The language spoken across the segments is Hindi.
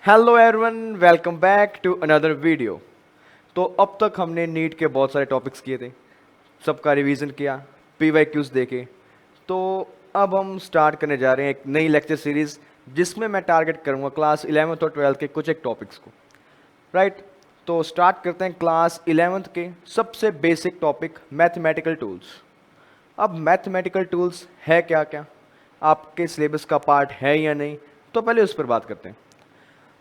Hello everyone, welcome back to another video. तो अब तक हमने नीट के बहुत सारे टॉपिक्स किए थे, सबका रिवीजन किया, पीवाईक्यूज देखे। तो अब हम स्टार्ट करने जा रहे हैं एक नई लेक्चर सीरीज जिसमें मैं टारगेट करूंगा क्लास 11th और 12th के कुछ एक टॉपिक्स को। राइट। तो स्टार्ट करते हैं क्लास 11th के सबसे बेसिक टॉपिक मैथमेटिकल टूल्स। अब मैथमेटिकल टूल्स है क्या क्या, आपके सिलेबस का पार्ट है या नहीं, तो पहले उस पर बात करते हैं।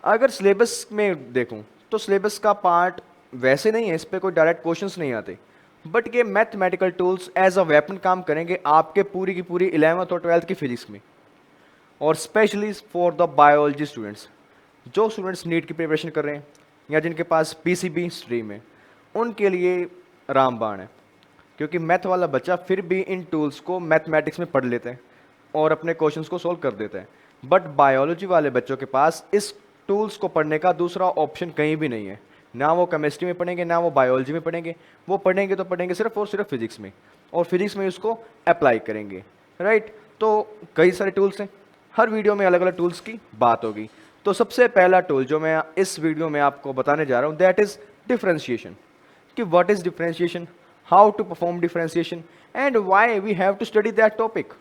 अगर सिलेबस में देखूं तो सिलेबस का पार्ट वैसे नहीं है, इस पे कोई डायरेक्ट क्वेश्चंस नहीं आते, बट ये mathematical tools as a weapon काम करेंगे आपके पूरी की पूरी 11th और 12th की फिजिक्स में, और specially for the biology students. जो स्टूडेंट्स नीट की प्रिपरेशन कर रहे हैं या जिनके पास पीसीबी स्ट्रीम है, उनके लिए रामबाण है, क्योंकि मैथ वाला बच्चा फिर भी इन टूल्स को मैथमेटिक्स में पढ़ लेते हैं और अपने क्वेश्चंस को सोल्व कर देते हैं। बट बायोलॉजी वाले बच्चों के पास इस टूल्स को पढ़ने का दूसरा ऑप्शन कहीं भी नहीं है। ना वो केमिस्ट्री में पढ़ेंगे, ना वो बायोलॉजी में पढ़ेंगे। वो पढ़ेंगे तो पढ़ेंगे सिर्फ और सिर्फ फिजिक्स में, और फिजिक्स में उसको अप्लाई करेंगे। राइट। तो कई सारे टूल्स हैं, हर वीडियो में अलग अलग टूल्स की बात होगी। तो सबसे पहला टूल जो मैं इस वीडियो में आपको बताने जा रहा हूँ, दैट इज डिफरेंशिएशन। कि what is differentiation, how to perform differentiation, and why we have to study that topic.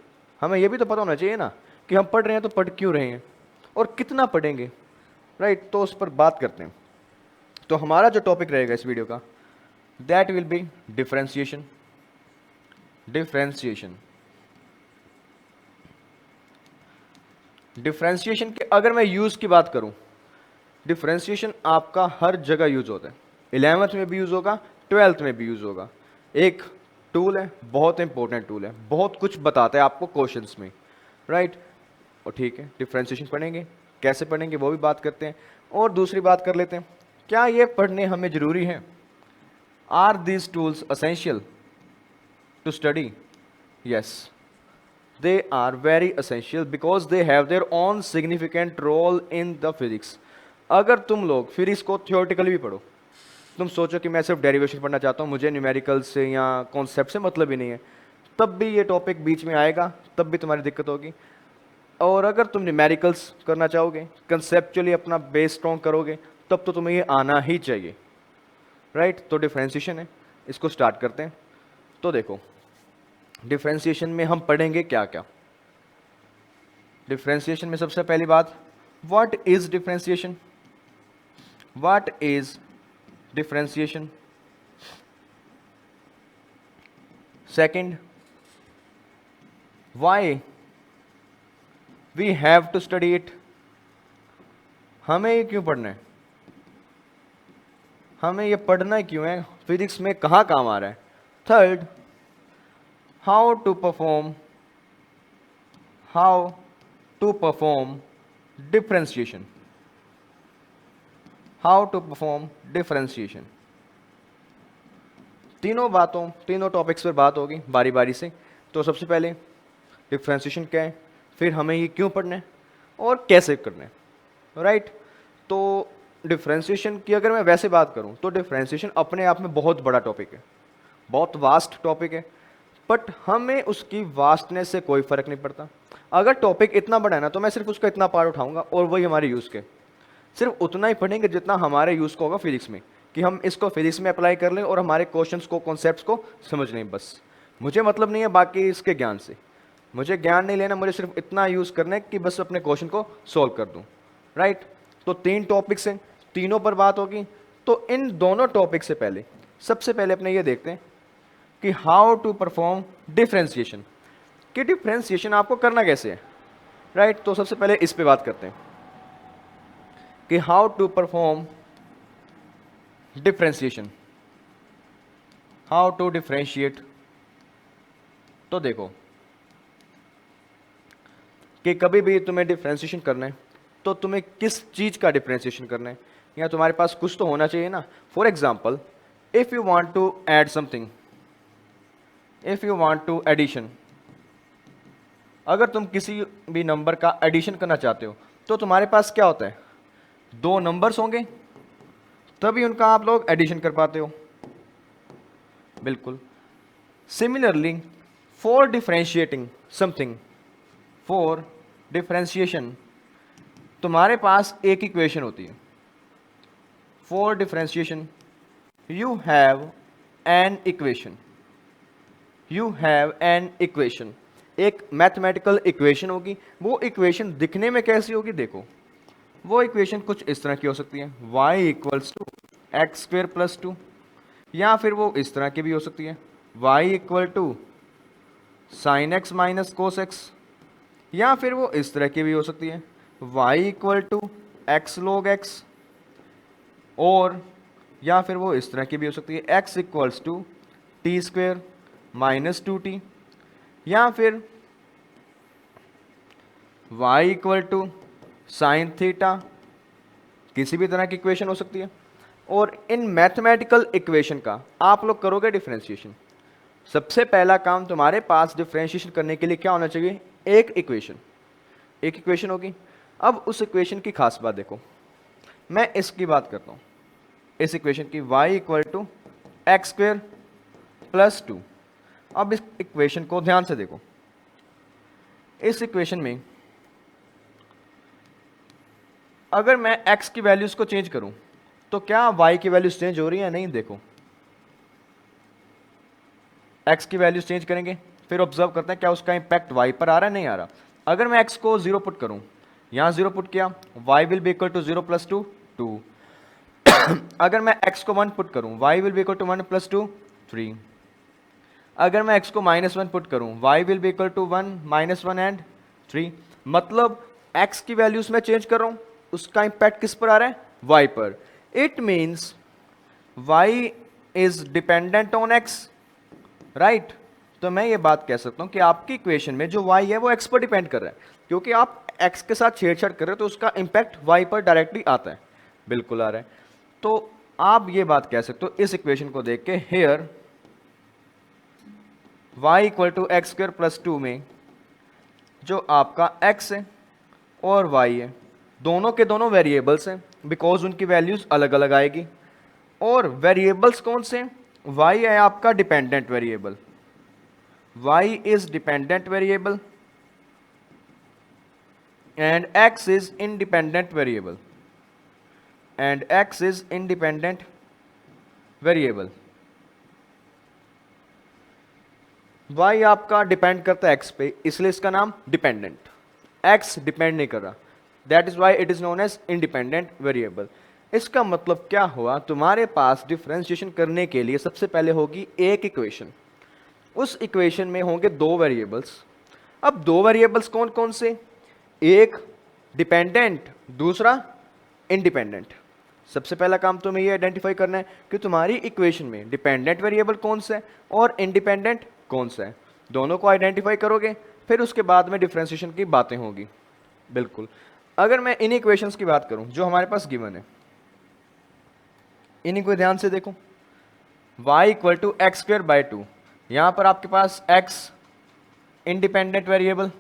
हमें यह भी तो पता होना चाहिए ना कि हम पढ़ रहे हैं तो पढ़ क्यों रहे हैं और कितना पढ़ेंगे। राइट। तो उस पर बात करते हैं। तो हमारा जो टॉपिक रहेगा इस वीडियो का, that will be differentiation. Differentiation differentiation के अगर मैं यूज की बात करूं, डिफरेंशिएशन आपका हर जगह यूज होता है। 11th में भी यूज होगा, 12th में भी यूज होगा। एक टूल है, बहुत इंपॉर्टेंट टूल है, बहुत कुछ बताता है आपको क्वेश्चंस में। राइट। और ठीक है, डिफरेंशिएशन पढ़ेंगे, कैसे पढ़ेंगे वो भी बात करते हैं। और दूसरी बात कर लेते हैं, क्या ये पढ़ने हमें जरूरी है? Are these tools essential to study? Yes, they are very essential because they have their own significant role in the physics। अगर तुम लोग फिजिक्स को थियोरेटिकली भी पढ़ो, तुम सोचो कि मैं सिर्फ डेरिवेशन पढ़ना चाहता हूँ, मुझे न्यूमेरिकल से या कॉन्सेप्ट से मतलब ही नहीं है, तब भी ये टॉपिक बीच में आएगा, तब भी तुम्हारी दिक्कत होगी। और अगर तुम न्यूमेरिकल्स करना चाहोगे, कंसेप्चुअली अपना बेस स्ट्रॉन्ग करोगे, तब तो तुम्हें ये आना ही चाहिए। राइट। तो डिफ्रेंसिएशन है, इसको स्टार्ट करते हैं। तो देखो, डिफ्रेंसिएशन में हम पढ़ेंगे क्या क्या। डिफ्रेंसिएशन में सबसे पहली बात, what is differentiation. What is differentiation. Second, why we have to study it. हमें ये क्यों पढ़ना है, हमें ये पढ़ना क्यों है, फिजिक्स में कहाँ काम आ रहा है। Third, how to perform differentiation. How to perform differentiation. तीनों टॉपिक्स पर बात होगी बारी बारी से। तो सबसे पहले डिफरेंशिएशन क्या है, फिर हमें ये क्यों पढ़ना है और कैसे करना है। राइट। तो डिफरेंशिएशन की अगर मैं वैसे बात करूं तो डिफरेंशिएशन अपने आप में बहुत बड़ा टॉपिक है, बहुत वास्ट टॉपिक है, बट हमें उसकी वास्टनेस से कोई फर्क नहीं पड़ता। अगर टॉपिक इतना बड़ा है ना, तो मैं सिर्फ उसका इतना पार्ट उठाऊंगा और वही हमारे यूज़ के, सिर्फ उतना ही पढ़ेंगे जितना हमारे यूज़ का होगा फिजिक्स में, कि हम इसको फिजिक्स में अप्लाई कर लें और हमारे क्वेश्चंस को, कॉन्सेप्ट्स को समझ लें। बस मुझे मतलब नहीं है बाकी इसके ज्ञान से, मुझे ज्ञान नहीं लेना, मुझे सिर्फ इतना यूज़ करना है कि बस अपने क्वेश्चन को सॉल्व कर दूँ। राइट। तो 3 टॉपिक्स हैं, तीनों पर बात होगी। तो इन दोनों टॉपिक से पहले सबसे पहले अपने ये देखते हैं कि हाउ टू परफॉर्म डिफरेंशिएशन, कि डिफरेंशिएशन आपको करना कैसे है। राइट। तो सबसे पहले इस पे बात करते हैं कि how to perform differentiation, how to differentiate. तो देखो कि कभी भी तुम्हें डिफरेंशिएशन करना है तो तुम्हें किस चीज का डिफरेंशिएशन करना है, या तुम्हारे पास कुछ तो होना चाहिए ना। For example, if you want to add something, if you want to addition, अगर तुम किसी भी नंबर का एडिशन करना चाहते हो तो तुम्हारे पास क्या होता है, 2 नंबर्स होंगे, तभी उनका आप लोग एडिशन कर पाते हो। बिल्कुल। Similarly, for differentiating something, for differentiation तुम्हारे पास एक इक्वेशन होती है for differentiation, you have an equation, you have an equation, एक मैथमेटिकल इक्वेशन होगी। वो इक्वेशन दिखने में कैसी होगी, देखो वो इक्वेशन कुछ इस तरह की हो सकती है, y equals to x square plus two, या फिर वो इस तरह की भी हो सकती है, y equal to sine X minus cos X, या फिर वो इस तरह की भी हो सकती है, y equal to X log X, और या फिर वो इस तरह की भी हो सकती है, x equals to T square minus two T, या फिर y equal to sine theta, किसी भी तरह की इक्वेशन हो सकती है। और इन मैथमेटिकल इक्वेशन का आप लोग करोगे डिफरेंशिएशन। सबसे पहला काम तुम्हारे पास डिफरेंशिएशन करने के लिए क्या होना चाहिए, एक इक्वेशन, एक इक्वेशन होगी। अब उस इक्वेशन की खास बात देखो, मैं इसकी बात करता हूँ, इस इक्वेशन की y equal to x square plus two. अब इस इक्वेशन को ध्यान से देखो, इस इक्वेशन में अगर मैं x की वैल्यूज को चेंज करूं तो क्या y की वैल्यूज चेंज हो रही है, नहीं। देखो x की वैल्यूज चेंज करेंगे, फिर ऑब्जर्व करते हैं क्या उसका इंपैक्ट y पर आ रहा है, नहीं आ रहा। अगर मैं x को 0 पुट करूं, यहां 0 पुट किया, y will be equal to 0 plus 2 2। अगर मैं x को 1 पुट करूं, y will be equal to 1 plus 2 3। अगर मैं x को -1 पुट करूं, y will be equal to 1 -1 and 3। मतलब x की वैल्यूज में चेंज कर रहा हूं, उसका इंपैक्ट किस पर आ रहा है, y पर। It means y is dependent on x, right. तो मैं ये बात कह सकता हूं कि आपकी इक्वेशन में जो y है वो x पर डिपेंड कर रहा है, क्योंकि आप x के साथ छेड़छाड़ कर रहे हो तो उसका इंपैक्ट y पर डायरेक्टली आता है, बिल्कुल आ रहा है। तो आप ये बात कह सकते हो इस इक्वेशन को देख के, here y equal to x square plus two में जो आपका x है और y है, दोनों के दोनों वेरिएबल्स हैं, बिकॉज उनकी वैल्यूज अलग अलग आएगी। और वेरिएबल्स कौन से, y है आपका dependent variable, y is dependent variable and x is independent variable, and x is independent variable. y आपका डिपेंड करता है x पे, इसलिए इसका नाम डिपेंडेंट, x डिपेंड नहीं कर रहा, that is why it is known as independent variable. इसका मतलब क्या हुआ, तुम्हारे पास डिफरेंशिएशन करने के लिए सबसे पहले होगी एक इक्वेशन, उस इक्वेशन में होंगे दो वेरिएबल्स। अब दो वेरिएबल्स कौन कौन से, एक डिपेंडेंट, दूसरा इंडिपेंडेंट। सबसे पहला काम तुम्हें ये आइडेंटिफाई करना है कि तुम्हारी इक्वेशन में डिपेंडेंट वेरिएबल कौन सा है और इंडिपेंडेंट कौन सा है। दोनों को आइडेंटिफाई करोगे, फिर उसके बाद में डिफरेंशिएशन की बातें होगी, बिल्कुल। अगर मैं इन इक्वेशंस की बात करूं जो हमारे पास गिवन है, इन्हीं को ध्यान से देखो, y equal to x square by two, यहां पर आपके पास x इंडिपेंडेंट वेरिएबल,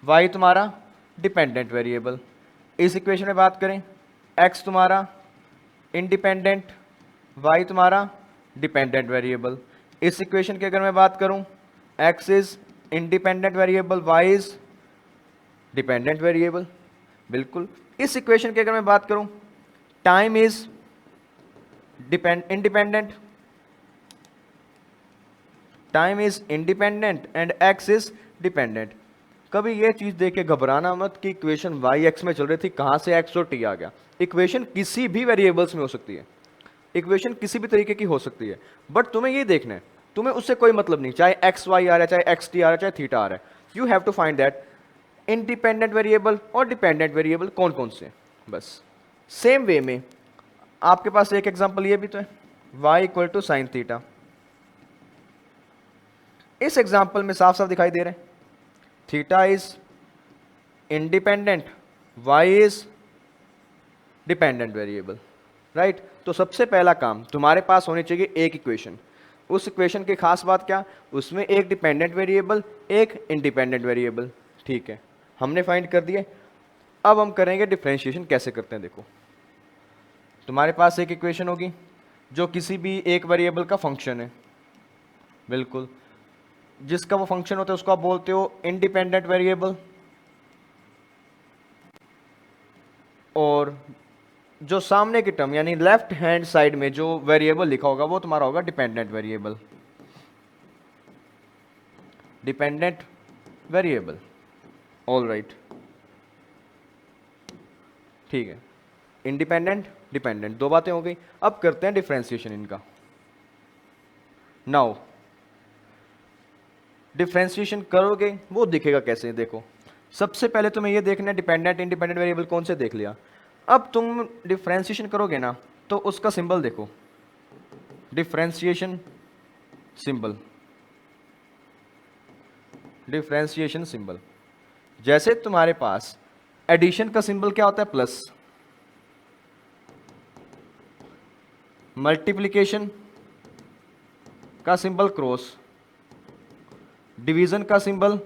y तुम्हारा डिपेंडेंट वेरिएबल। इस इक्वेशन में बात करें, x तुम्हारा इंडिपेंडेंट, y तुम्हारा डिपेंडेंट वेरिएबल। इस इक्वेशन की अगर मैं बात करूं, x is independent variable, y is dependent variable, बिल्कुल। इस इक्वेशन की अगर मैं बात करूं, time is independent, time is independent and x is dependent. कभी ये चीज देख के घबराना मत कि इक्वेशन y x में चल रही थी, कहां से x और t आ गया। इक्वेशन किसी भी वेरिएबल्स में हो सकती है, इक्वेशन किसी भी तरीके की हो सकती है, बट तुम्हें ये देखना है, तुम्हें उससे कोई मतलब नहीं, चाहे एक्स वाई आ रहा है, चाहे एक्स टी आ रहा है, चाहे थीटा आ रहा है। You have to find that independent variable और डिपेंडेंट वेरिएबल कौन कौन से, बस। सेम वे में आपके पास एक एग्जांपल ये भी तो है, y equal to sine theta. इस एग्जांपल में साफ साफ दिखाई दे रहा है, theta is independent, y is dependent variable, right. तो सबसे पहला काम तुम्हारे पास होनी चाहिए एक इक्वेशन। उस इक्वेशन की खास बात क्या, उसमें एक डिपेंडेंट वेरिएबल, एक इंडिपेंडेंट वेरिएबल, ठीक है, हमने फाइंड कर दिए। अब हम करेंगे डिफरेंशिएशन, कैसे करते हैं देखो। तुम्हारे पास एक इक्वेशन होगी जो किसी भी एक वेरिएबल का फंक्शन है, बिल्कुल, जिसका वो फंक्शन होता है उसको आप बोलते हो इंडिपेंडेंट वेरिएबल। और जो सामने की टर्म यानी लेफ्ट हैंड साइड में जो वेरिएबल लिखा होगा वो तुम्हारा होगा dependent variable. Dependent variable, all right, ठीक है। इंडिपेंडेंट, डिपेंडेंट, दो बातें हो गई। अब करते हैं डिफरेंशिएशन इनका। नाउ डिफरेंशिएशन करोगे वो दिखेगा कैसे, देखो सबसे पहले तुम्हें ये देखना है डिपेंडेंट इंडिपेंडेंट वेरिएबल कौन से, देख लिया। अब तुम डिफरेंशिएशन करोगे ना तो उसका सिंबल देखो, डिफरेंशिएशन सिंबल, डिफरेंशिएशन सिंबल। जैसे तुम्हारे पास एडिशन का सिंबल क्या होता है, प्लस, मल्टीप्लिकेशन का सिंबल क्रॉस, डिवीजन का सिंबल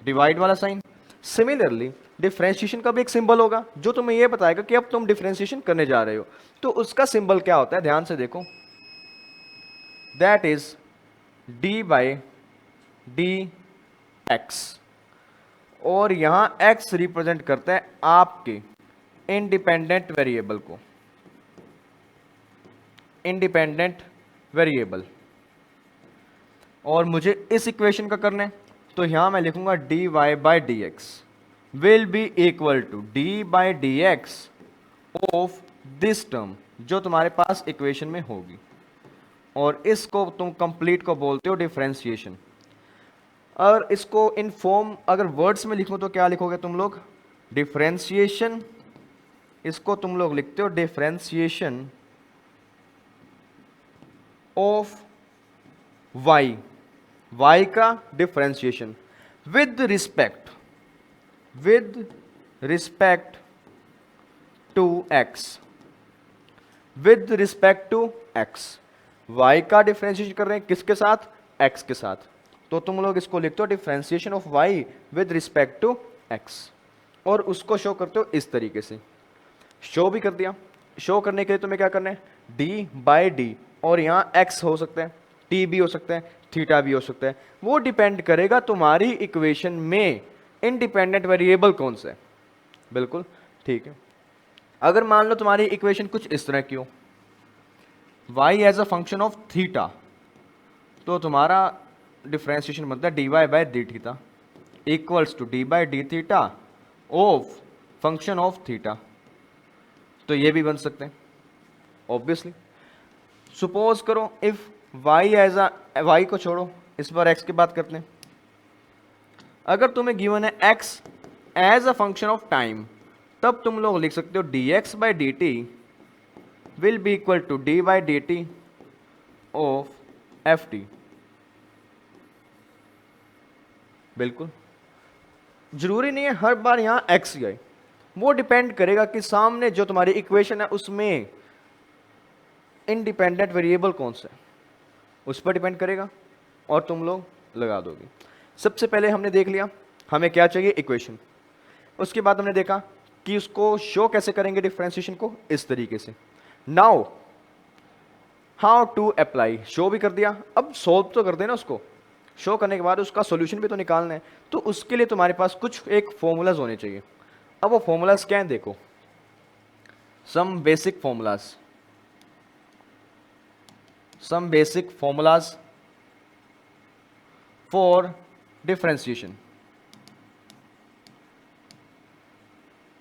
डिवाइड वाला साइन। सिमिलरली डिफरेंशिएशन का भी एक सिंबल होगा जो तुम्हें यह बताएगा कि अब तुम डिफरेंशिएशन करने जा रहे हो, तो उसका सिंबल क्या होता है, ध्यान से देखो, that is D by D x. और यहां एक्स रिप्रेजेंट करता है आपके इंडिपेंडेंट वेरिएबल को, इंडिपेंडेंट वेरिएबल। और मुझे इस इक्वेशन का करना है तो यहां मैं लिखूंगा D Y by D x will be equal to D by D x of this term जो तुम्हारे पास इक्वेशन में होगी। और इसको तुम कंप्लीट को बोलते हो डिफरेंशिएशन। और इसको इन फॉर्म अगर वर्ड्स में लिखो तो क्या लिखोगे तुम लोग, डिफरेंशिएशन, इसको तुम लोग लिखते हो डिफरेंशिएशन ऑफ वाई, वाई का differentiation with respect to X, with respect to X. Y का डिफरेंशिएशन कर रहे हैं किसके साथ, एक्स के साथ, तो तुम लोग इसको लिखते हो differentiation of Y with respect to X. और उसको शो करते हो इस तरीके से, शो भी कर दिया। शो करने के लिए तुम्हें क्या करना है, डी बाई डी, और यहाँ एक्स हो सकता है, टी भी हो सकता है, थीटा भी हो सकता है, वो डिपेंड करेगा तुम्हारी इक्वेशन में इंडिपेंडेंट वेरिएबल कौन सा है। बिल्कुल ठीक है। अगर मान लो तुम्हारी इक्वेशन कुछ इस तरह की हो, y as a function of theta, तो तुम्हारा डिफरेंशिएशन बनता है d Y by d theta equals to D by d theta of function of theta. तो ये भी बन सकते हैं ऑब्वियसली। सपोज करो if y as a, y को छोड़ो, इस बार x की बात करते हैं। अगर तुम्हें गिवन है x as a function of time, तब तुम लोग लिख सकते हो dx by d t will be equal to D by d t of f t. बिल्कुल जरूरी नहीं है हर बार यहां x ही आए, वो डिपेंड करेगा कि सामने जो तुम्हारी इक्वेशन है उसमें इंडिपेंडेंट वेरिएबल कौन सा है, उस पर डिपेंड करेगा और तुम लोग लगा दोगे। सबसे पहले हमने देख लिया हमें क्या चाहिए, इक्वेशन। उसके बाद हमने देखा कि उसको शो कैसे करेंगे डिफरेंशिएशन को, इस तरीके से। Now how to apply, show भी कर दिया, अब सोल्व तो कर देना उसको। शो करने के बाद उसका सॉल्यूशन भी तो निकालना है, तो उसके लिए तुम्हारे पास कुछ एक फॉर्मूलाज होने चाहिए। अब वो फॉर्मूलाज क्या है देखो, some basic formulas, some basic formulas for differentiation।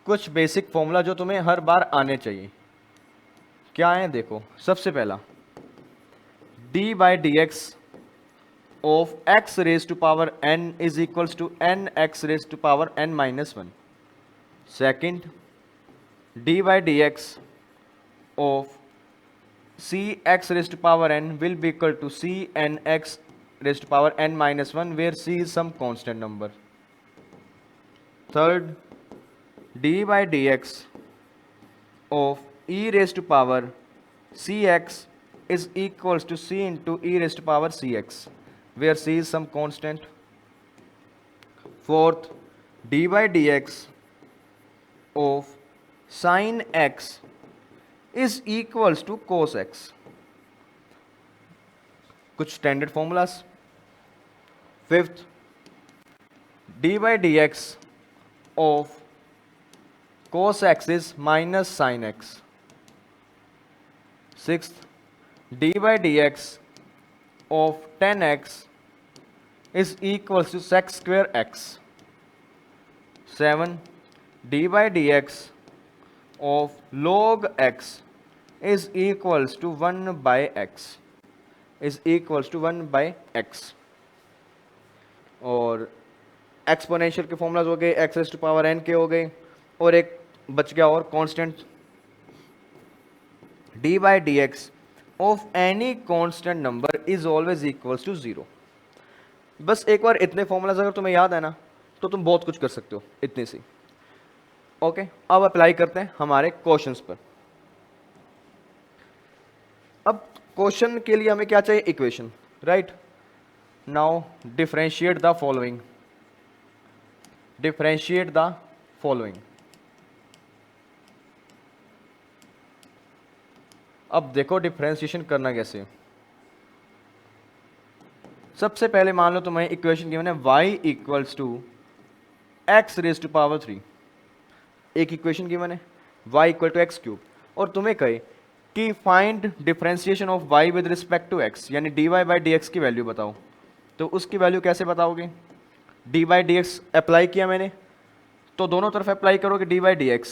कुछ बेसिक फॉर्मूला जो तुम्हें हर बार आने चाहिए, क्या है देखो। सबसे पहला d by D x of x raise to power n is equals to n x raise to power n minus one. Second d by D x of c x raised to power n will be equal to c n x raised to power n minus 1 where c is some constant number. Third, d by dx of e raised to power cx is equals to c into e raised to power cx where c is some constant. Fourth, d by dx of sin x is equals to cos x। कुछ standard formulas. Fifth, D by D x of cos x is minus sin x. Sixth, d by dx of 10x is equals to sec square x. 7. d by dx of log x is equals to 1 by x. is equals to 1 by x. और एक्सपोनेंशियल के फॉर्मूलाज हो गए, x raise to power n के हो गए, और एक बच गया और constant, d by D x of any constant number is always equals to 0. बस एक बार इतने फॉर्मूलाज अगर तुम्हें याद है ना तो तुम बहुत कुछ कर सकते हो इतने से. ओके, अब अप्लाई करते हैं हमारे क्वेश्चंस पर. अब क्वेश्चन के लिए हमें क्या चाहिए? Equation, right. Now differentiate the following. Differentiate the following. अब देखो डिफरेंशिएशन करना कैसे. सबसे पहले मान लो तुम्हें इक्वेशन गिवन है y equals to x raise to power 3. एक इक्वेशन गिवन है y equal to x cube, और तुम्हें कहे कि find differentiation of y with respect to x, यानी dy बाई डी एक्स की वैल्यू बताओ. तो उसकी वैल्यू कैसे बताओगे? D by D x apply किया मैंने, तो दोनों तरफ अप्लाई करोगे डी बाई डी एक्स,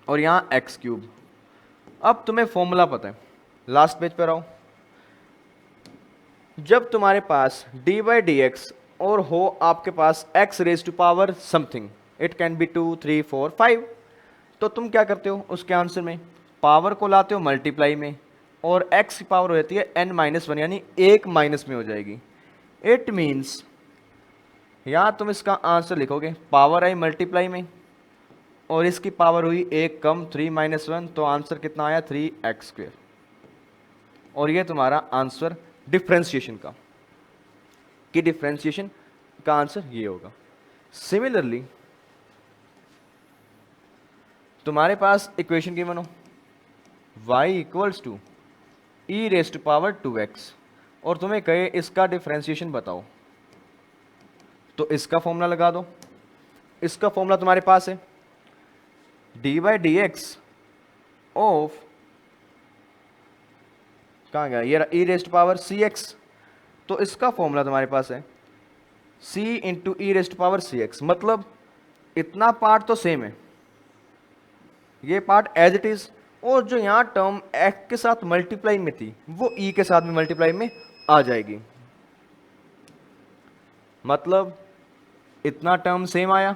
और यहाँ एक्स क्यूब. अब तुम्हें फॉर्मूला पता है, लास्ट पेज पर आओ. जब तुम्हारे पास डी बाई डी एक्स और हो आपके पास X raise to power something, it can be 2, 3, 4, 5, तो तुम क्या करते हो उसके आंसर में? पावर को लाते हो मल्टीप्लाई में, और x की पावर हो जाती है n-1, यानी 1 माइनस में हो जाएगी. इट मीन्स यहाँ तुम इसका आंसर लिखोगे पावर आई मल्टीप्लाई में, और इसकी पावर हुई 1 कम 3-1, तो आंसर कितना आया? 3x². और ये तुम्हारा आंसर डिफरेंशिएशन का, कि डिफरेंशिएशन का आंसर ये होगा. सिमिलरली तुम्हारे पास इक्वेशन की बनो y equals to e raise to power 2x, और तुम्हें कहे इसका डिफरेंशिएशन बताओ, तो इसका फॉर्मूला लगा दो. इसका फॉर्मूला तुम्हारे पास है d by D x of, कहाँ गया ये, e raise to power c x. तो इसका फॉर्मूला तुम्हारे पास है c into e raise to power c x. मतलब इतना पार्ट तो सेम है, ये पार्ट एज इट इज, और जो यहाँ टर्म x के साथ मल्टीप्लाई में थी वो e के साथ में मल्टीप्लाई में आ जाएगी. मतलब इतना टर्म सेम आया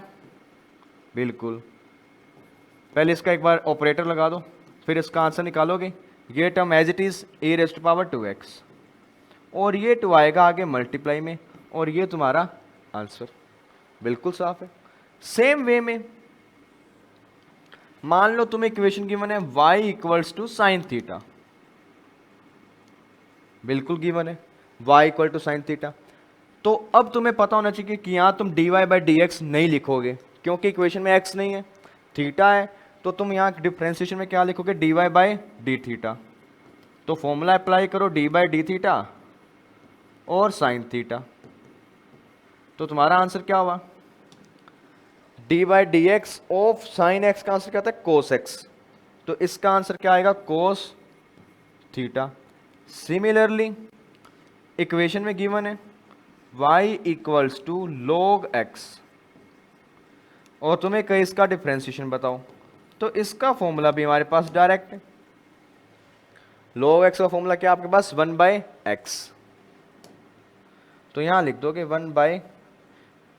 बिल्कुल. पहले इसका एक बार ऑपरेटर लगा दो, फिर इसका आंसर निकालोगे. ये term as it is e raise to power 2x, और ये 2 आएगा आगे मल्टीप्लाई में, और ये तुम्हारा आंसर. बिल्कुल साफ है. सेम वे में मान लो तुम्हें इक्वेशन गिवन है y equals to sine theta. बिल्कुल गिवन है y equal to sine theta. तो अब तुम्हें पता होना चाहिए कि यहाँ तुम dy बाई डी एक्स नहीं लिखोगे, क्योंकि इक्वेशन में x नहीं है, थीटा है. तो तुम यहाँ डिफरेंशिएशन में क्या लिखोगे? dy by d theta. तो फॉर्मूला अप्लाई करो डी बाई डी थीटा और साइन थीटा. तो तुम्हारा आंसर क्या हुआ? D by D x of sine x का आंसर क्या था? Cos x. तो इसका आंसर क्या आएगा? Cos theta. सिमिलरली इक्वेशन में गिवन है y equals to log x, और तुम्हें कहीं इसका डिफरेंशिएशन बताओ, तो इसका फॉर्मूला भी हमारे पास डायरेक्ट है. log x का फॉर्मूला क्या आपके पास? 1 बाई एक्स. तो यहां लिख दोगे 1 बाई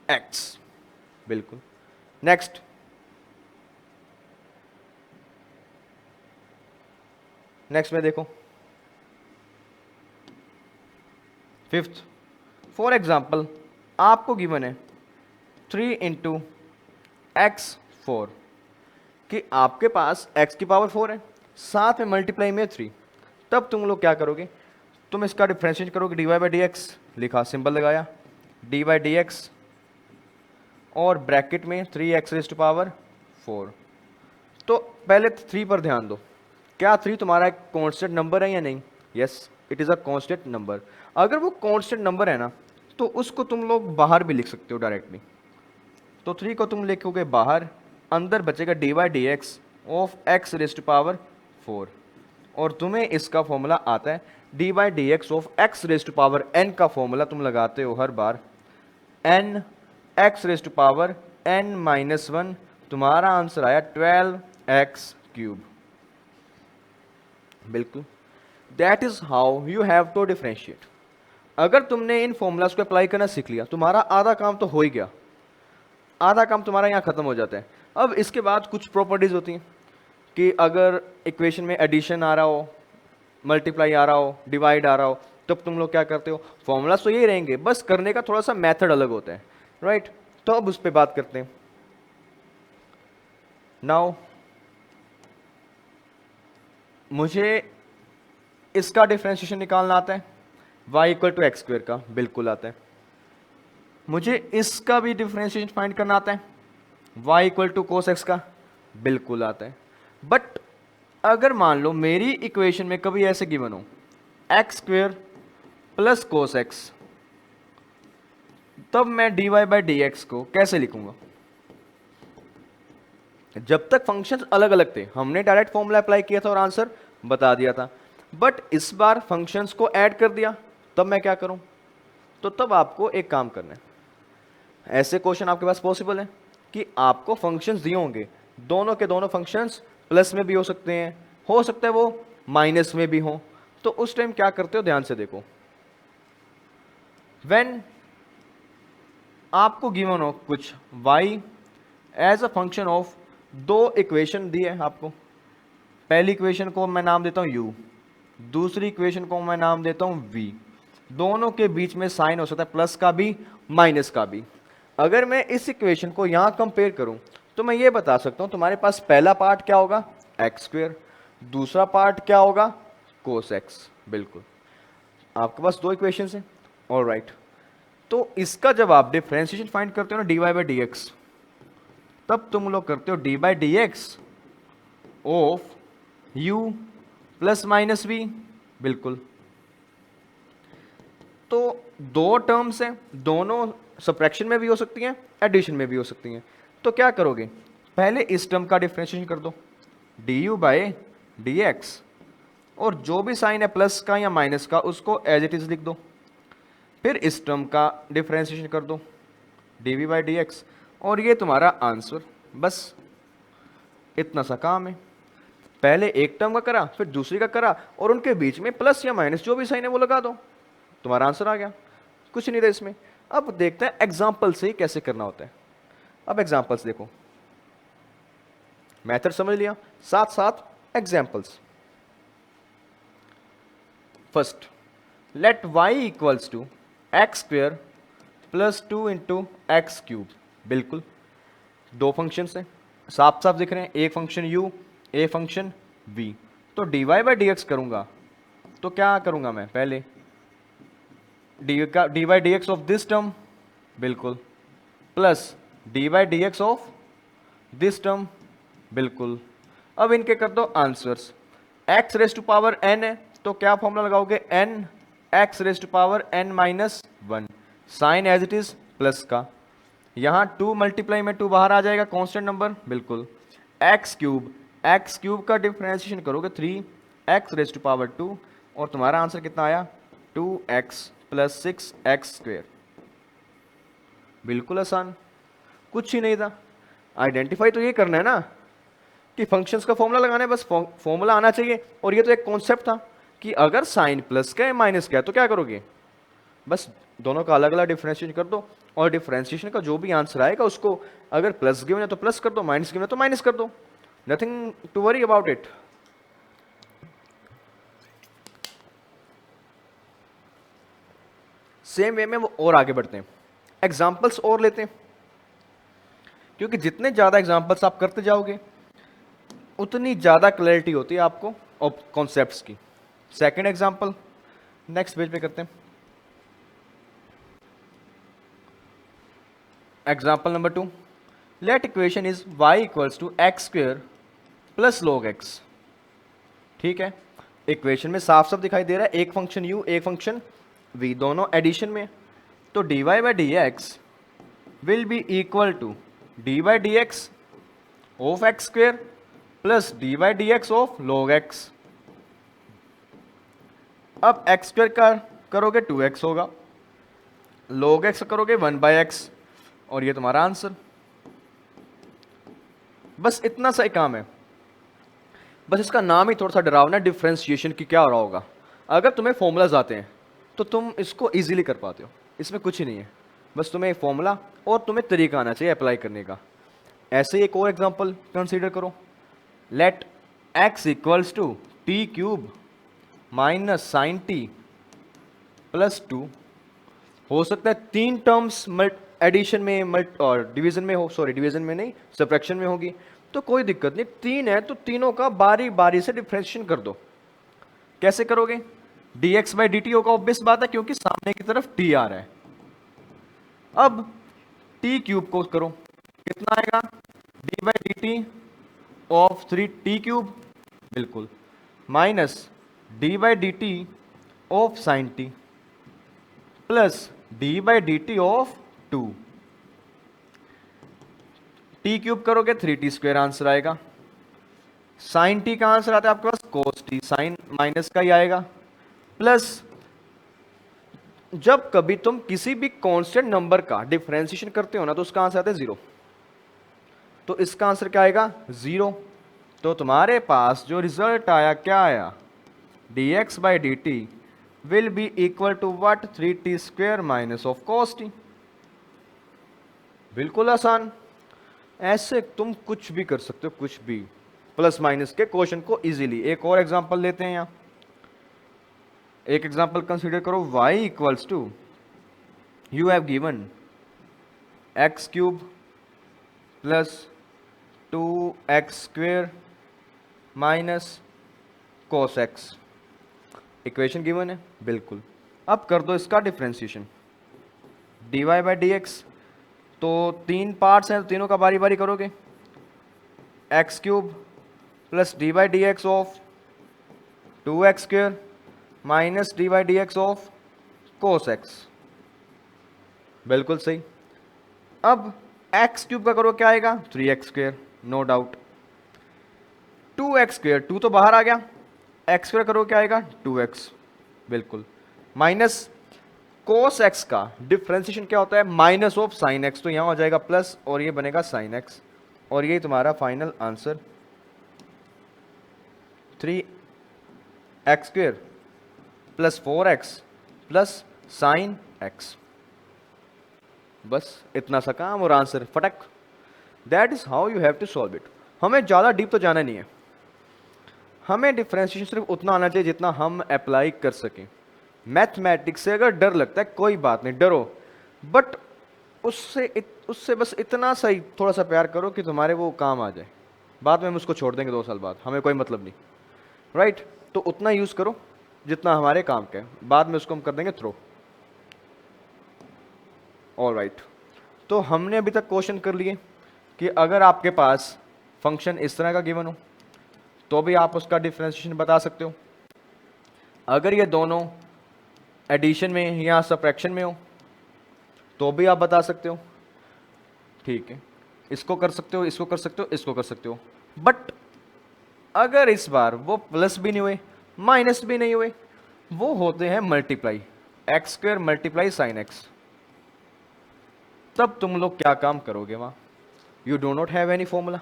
एक्स. बिल्कुल. नेक्स्ट, नेक्स्ट में देखो फिफ्थ. फॉर एग्जाम्पल आपको गिवन है 3 इंटू एक्स 4, कि आपके पास x की पावर 4 है, साथ में मल्टीप्लाई में 3. तब तुम लोग क्या करोगे? तुम इसका डिफरेंशिएट करोगे d Y by D x, लिखा सिंबल लगाया डी बाई डी एक्स, और ब्रैकेट में 3x रेज टू पावर 4. तो पहले 3 पर ध्यान दो. क्या 3 तुम्हारा एक कांस्टेंट नंबर है या नहीं? Yes, it is a constant number. अगर वो कांस्टेंट नंबर है ना, तो उसको तुम लोग बाहर भी लिख सकते हो डायरेक्टली. तो 3 को तुम लिखोगे बाहर, अंदर बचेगा d by D x of x raise to power 4, और तुम्हें इसका फॉर्मूला आता है d by D x of x raise to power n का फॉर्मूला तुम लगाते हो हर बार n x raise to power n minus 1, तुम्हारा आंसर आया 12x क्यूब। बिल्कुल, that is how you have to differentiate. अगर तुमने इन फॉर्मूलाज को अप्लाई करना सीख लिया, तुम्हारा आधा काम तो हो ही गया, आधा काम तुम्हारा यहाँ खत्म हो जाता है। अब इसके बाद कुछ प्रॉपर्टीज होती हैं कि अगर इक्वेशन में एडिशन आ रहा हो, मल्टीप्लाई आ रहा हो, डिवाइड आ रहा हो, तब तुम लोग क्या करते हो, फॉर्मूलाज तो यही रहेंगे, बस करने का थोड़ा सा मेथड अलग होता है, राइट। तो अब उस पर बात करते हैं। नाउ मुझे इसका डिफरेंशिएशन निकालना आता है, y equal to x square का, बिल्कुल आता है। मुझे इसका भी डिफरेंशिएशन फाइंड करना आता है, y equal to cos x का, बिल्कुल आता है। बट अगर मान लो मेरी इक्वेशन में कभी ऐसे गिवन हो x square plus cos x, तब मैं dy बाई डी एक्स को कैसे लिखूंगा? जब तक फंक्शंस अलग अलग थे हमने डायरेक्ट फॉर्मूला अप्लाई किया था और आंसर बता दिया था, बट इस बार फंक्शंस को ऐड कर दिया, तब मैं क्या करूं? तो तब आपको एक काम करना है, ऐसे क्वेश्चन आपके पास पॉसिबल है कि आपको फंक्शंस दिए होंगे, दोनों के दोनों फंक्शंस प्लस में भी हो सकते हैं, हो सकता है वो माइनस में भी हो, तो उस टाइम क्या करते हो, ध्यान से देखो। व्हेन आपको गिवन हो कुछ y as a function of, दो इक्वेशन दिए हैं आपको, पहली इक्वेशन को मैं नाम देता हूं u, दूसरी इक्वेशन को मैं नाम देता हूं v, दोनों के बीच में साइन हो सकता है प्लस का भी माइनस का भी। अगर मैं इस इक्वेशन को यहां कंपेयर करूं तो मैं ये बता सकता हूं तुम्हारे पास पहला पार्ट क्या होगा, एक्स स्क्वायर, दूसरा पार्ट क्या होगा, कोस एक्स। बिल्कुल, आपके पास दो इक्वेशंस हैं, ऑलराइट। तो इसका जब आप डिफरेंशिएशन फाइंड करते हो ना d Y by D x, तब तुम लोग करते हो d by D x of u plus minus v. बिल्कुल, तो दो टर्म्स हैं, दोनों सब्ट्रैक्शन में भी हो सकती हैं, एडिशन में भी हो सकती हैं। तो क्या करोगे, पहले इस टर्म का डिफरेंशिएशन कर दो D you by D x, और जो भी साइन है प्लस का या माइनस का उसको एज इट इज लिख दो। फिर इस टर्म का डिफरेंशिएशन कर दो d v by D x, और ये तुम्हारा आंसर। बस इतना सा काम है, पहले एक टर्म का करा फिर दूसरी का करा, और उनके बीच में प्लस या माइनस जो भी साइन है वो लगा दो, तुम्हारा आंसर आ गया। कुछ नहीं था इसमें। अब देखते हैं एग्जाम्पल से कैसे करना होता है। अब एग्जाम्पल्स देखो, मेथड समझ लिया, साथ साथ examples. First, let y equals to x square plus 2 into x cube. बिल्कुल, दो फंक्शंस हैं, साफ साफ दिख रहे हैं, एक फंक्शन u, एक फंक्शन v। तो dy बाई डी एक्स करूंगा तो क्या करूंगा मैं, पहले d by D x of this term, बिल्कुल, plus d by D x of this term, बिल्कुल। अब इनके कर दो answers, x raise to power n है तो क्या फॉर्मूला लगाओगे, n x raise to power n minus 1, sine as it is plus का, यहाँ 2 मल्टीप्लाई में 2 बाहर आ जाएगा, कांस्टेंट नंबर, बिल्कुल। x क्यूब का डिफरेंशिएशन करोगे 3x रेज टू पावर 2, और तुम्हारा आंसर कितना आया, 2x प्लस 6x स्क्वेयर। बिल्कुल आसान, कुछ ही नहीं था। आइडेंटिफाई तो ये करना है ना कि फंक्शंस का फॉर्मूला लगाना है, बस फॉर्मूला आना चाहिए। और ये तो एक कॉन्सेप्ट था कि अगर साइन प्लस का है माइनस का है तो क्या करोगे, बस दोनों का अलग अलग डिफरेंशिएशन कर दो, और डिफरेंशिएशन का जो भी आंसर आएगा उसको अगर प्लस गिवन है तो प्लस कर दो, माइनस गिवन है तो माइनस कर दो, nothing to worry about it. Same way में वो और आगे बढ़ते हैं, एग्जाम्पल्स और लेते हैं, क्योंकि जितने ज्यादा एग्जाम्पल्स आप करते जाओगे उतनी ज्यादा क्लैरिटी होती है आपको और कॉन्सेप्ट्स की। सेकंड एग्जाम्पल नेक्स्ट पेज पे करते हैं। Example number 2, let equation is y equals to x square plus log x। ठीक है, इक्वेशन में साफ साफ दिखाई दे रहा है, एक फंक्शन u एक फंक्शन v, दोनों एडिशन में, तो dy by D x will be equal to D by D x of x square plus d by D x of log x. अब एक्स स्क्वेयर का करोगे 2x होगा, log x करोगे 1/x, और ये तुम्हारा आंसर। बस इतना सा ही काम है। बस इसका नाम ही थोड़ा सा डरावना, डिफ्रेंशिएशन की क्या हो रहा होगा। अगर तुम्हें फॉर्मूलाज आते हैं तो तुम इसको इजीली कर पाते हो, इसमें कुछ ही नहीं है। बस तुम्हें एक फॉर्मूला और तुम्हें तरीका आना चाहिए अप्लाई करने का। ऐसे ही एक और एग्जांपल कंसीडर करो। Let x equals to t cube minus sine t plus 2। हो सकता है 3 टर्म्स एडिशन में और डिवीजन में हो, सॉरी डिवीजन में नहीं, सब्ट्रैक्शन में होगी, तो कोई दिक्कत नहीं। 3 है तो तीनों का बारी बारी से डिफरेंशिएशन कर दो। कैसे करोगे? dx बाई डी टी होगा, ऑब्वियस बात है क्योंकि सामने की तरफ t आ रहा है। अब t क्यूब को करो, कितना आएगा? d by d t of 3t cube, बिल्कुल, minus d by d t of sine t plus d by d t of 2। T cube करोगे 3t स्क्वेयर आंसर आएगा। साइन टी का आंसर आता है आपके पास कोस टी, साइन माइनस का ही आएगा, प्लस जब कभी तुम किसी भी कांस्टेंट नंबर का डिफरेंशिएशन करते हो ना तो उसका आंसर आता है 0। तो इसका आंसर क्या आएगा? 0। तो तुम्हारे पास जो रिजल्ट आया क्या आया? dx by d T will be equal to what? 3t square minus of cos t। बिल्कुल आसान। ऐसे तुम कुछ भी कर सकते हो, कुछ भी, प्लस माइनस के क्वेश्चन को इजीली। एक और एग्जांपल लेते हैं यहाँ। एक एग्जांपल कंसीडर करो। y equals to, you have given x cube plus 2x square minus cos x। Equation given है, बिल्कुल। अब कर दो इसका differentiation, dy by D x. तो 3 पार्ट्स हैं तो तीनों का बारी बारी करोगे। X cube plus d by D x of 2x square minus D by D x of cos x, बिल्कुल सही। अब एक्स क्यूब का करो, क्या आएगा? 3x square, no doubt. 2x square, 2 तो बाहर आ गया, एक्स स्क्वायर करो क्या आएगा? 2x, बिल्कुल, माइनस कोस एक्स का डिफरेंशिएशन क्या होता है? Minus of sine x. तो यहां हो जाएगा प्लस और ये बनेगा साइन एक्स, और ये तुम्हारा final answer 3x square plus 4x plus sine x. बस इतना सा काम और आंसर फटक। That is how you have to solve it. हमें ज़्यादा डीप तो जाना नहीं है, हमें डिफरेंशिएशन सिर्फ उतना आना चाहिए जितना हम अप्लाई कर सकें। मैथमेटिक्स से अगर डर लगता है कोई बात नहीं, डरो, बट उससे बस इतना सही थोड़ा सा प्यार करो कि तुम्हारे वो काम आ जाए। बाद में हम उसको छोड़ देंगे 2 साल बाद, हमें कोई मतलब नहीं, राइट? तो उतना यूज़ करो जितना हमारे काम का है, बाद में उसको हम कर देंगे थ्रो। ऑल राइट, तो हमने अभी तक क्वेश्चन कर लिए कि अगर आपके पास फंक्शन इस तरह का गिवन हो तो भी आप उसका डिफरेंशिएशन बता सकते हो। अगर ये दोनों एडिशन में या सब्ट्रैक्शन में हो तो भी आप बता सकते हो, ठीक है? इसको कर सकते हो, इसको कर सकते हो, इसको कर सकते हो। बट अगर इस बार वो प्लस भी नहीं हुए, माइनस भी नहीं हुए, वो होते हैं multiply, x square multiply sine x, तब तुम लोग क्या काम करोगे वहाँ? You do not have any formula.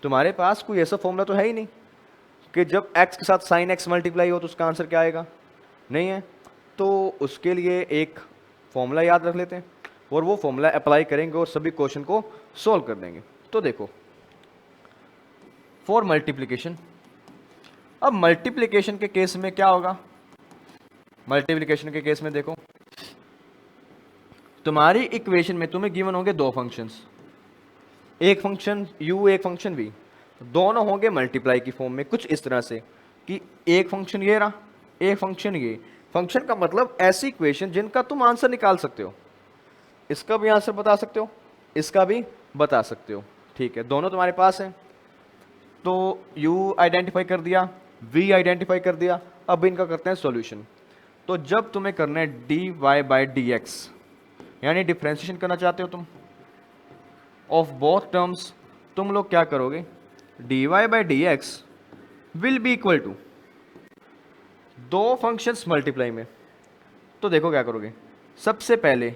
तुम्हारे पास कोई ऐसा फॉर्मूला तो है ही नहीं कि जब x के साथ साइन x मल्टीप्लाई हो तो उसका आंसर क्या आएगा, नहीं है। तो उसके लिए एक फॉर्मूला याद रख लेते हैं और वो फॉर्मूला अप्लाई करेंगे और सभी क्वेश्चन को सॉल्व कर देंगे। तो देखो, फॉर मल्टीप्लिकेशन, अब मल्टीप्लिकेशन के केस में क्या होगा? मल्टीप्लिकेशन के केस में देखो, तुम्हारी इक्वेशन में तुम्हें गिवन होंगे 2 फंक्शंस, एक फंक्शन u एक फंक्शन v, दोनों होंगे मल्टीप्लाई की फॉर्म में, कुछ इस तरह से कि एक फंक्शन ये रहा, एक फंक्शन ये। फंक्शन का मतलब ऐसी इक्वेशन जिनका तुम आंसर निकाल सकते हो, इसका भी आंसर बता सकते हो, इसका भी बता सकते हो, ठीक है? दोनों तुम्हारे पास हैं। तो u आइडेंटिफाई कर दिया, v आइडेंटिफाई कर दिया, अब इनका करते हैं सॉल्यूशन। तो जब तुम्हें करना है dy बाई डी एक्स, यानी डिफ्रेंशिएशन करना चाहते हो तुम, ऑफ बोथ टर्म्स, तुम लोग क्या करोगे, dy by D x will be equal to दो फंक्शंस मल्टीप्लाई में। तो देखो क्या करोगे, सबसे पहले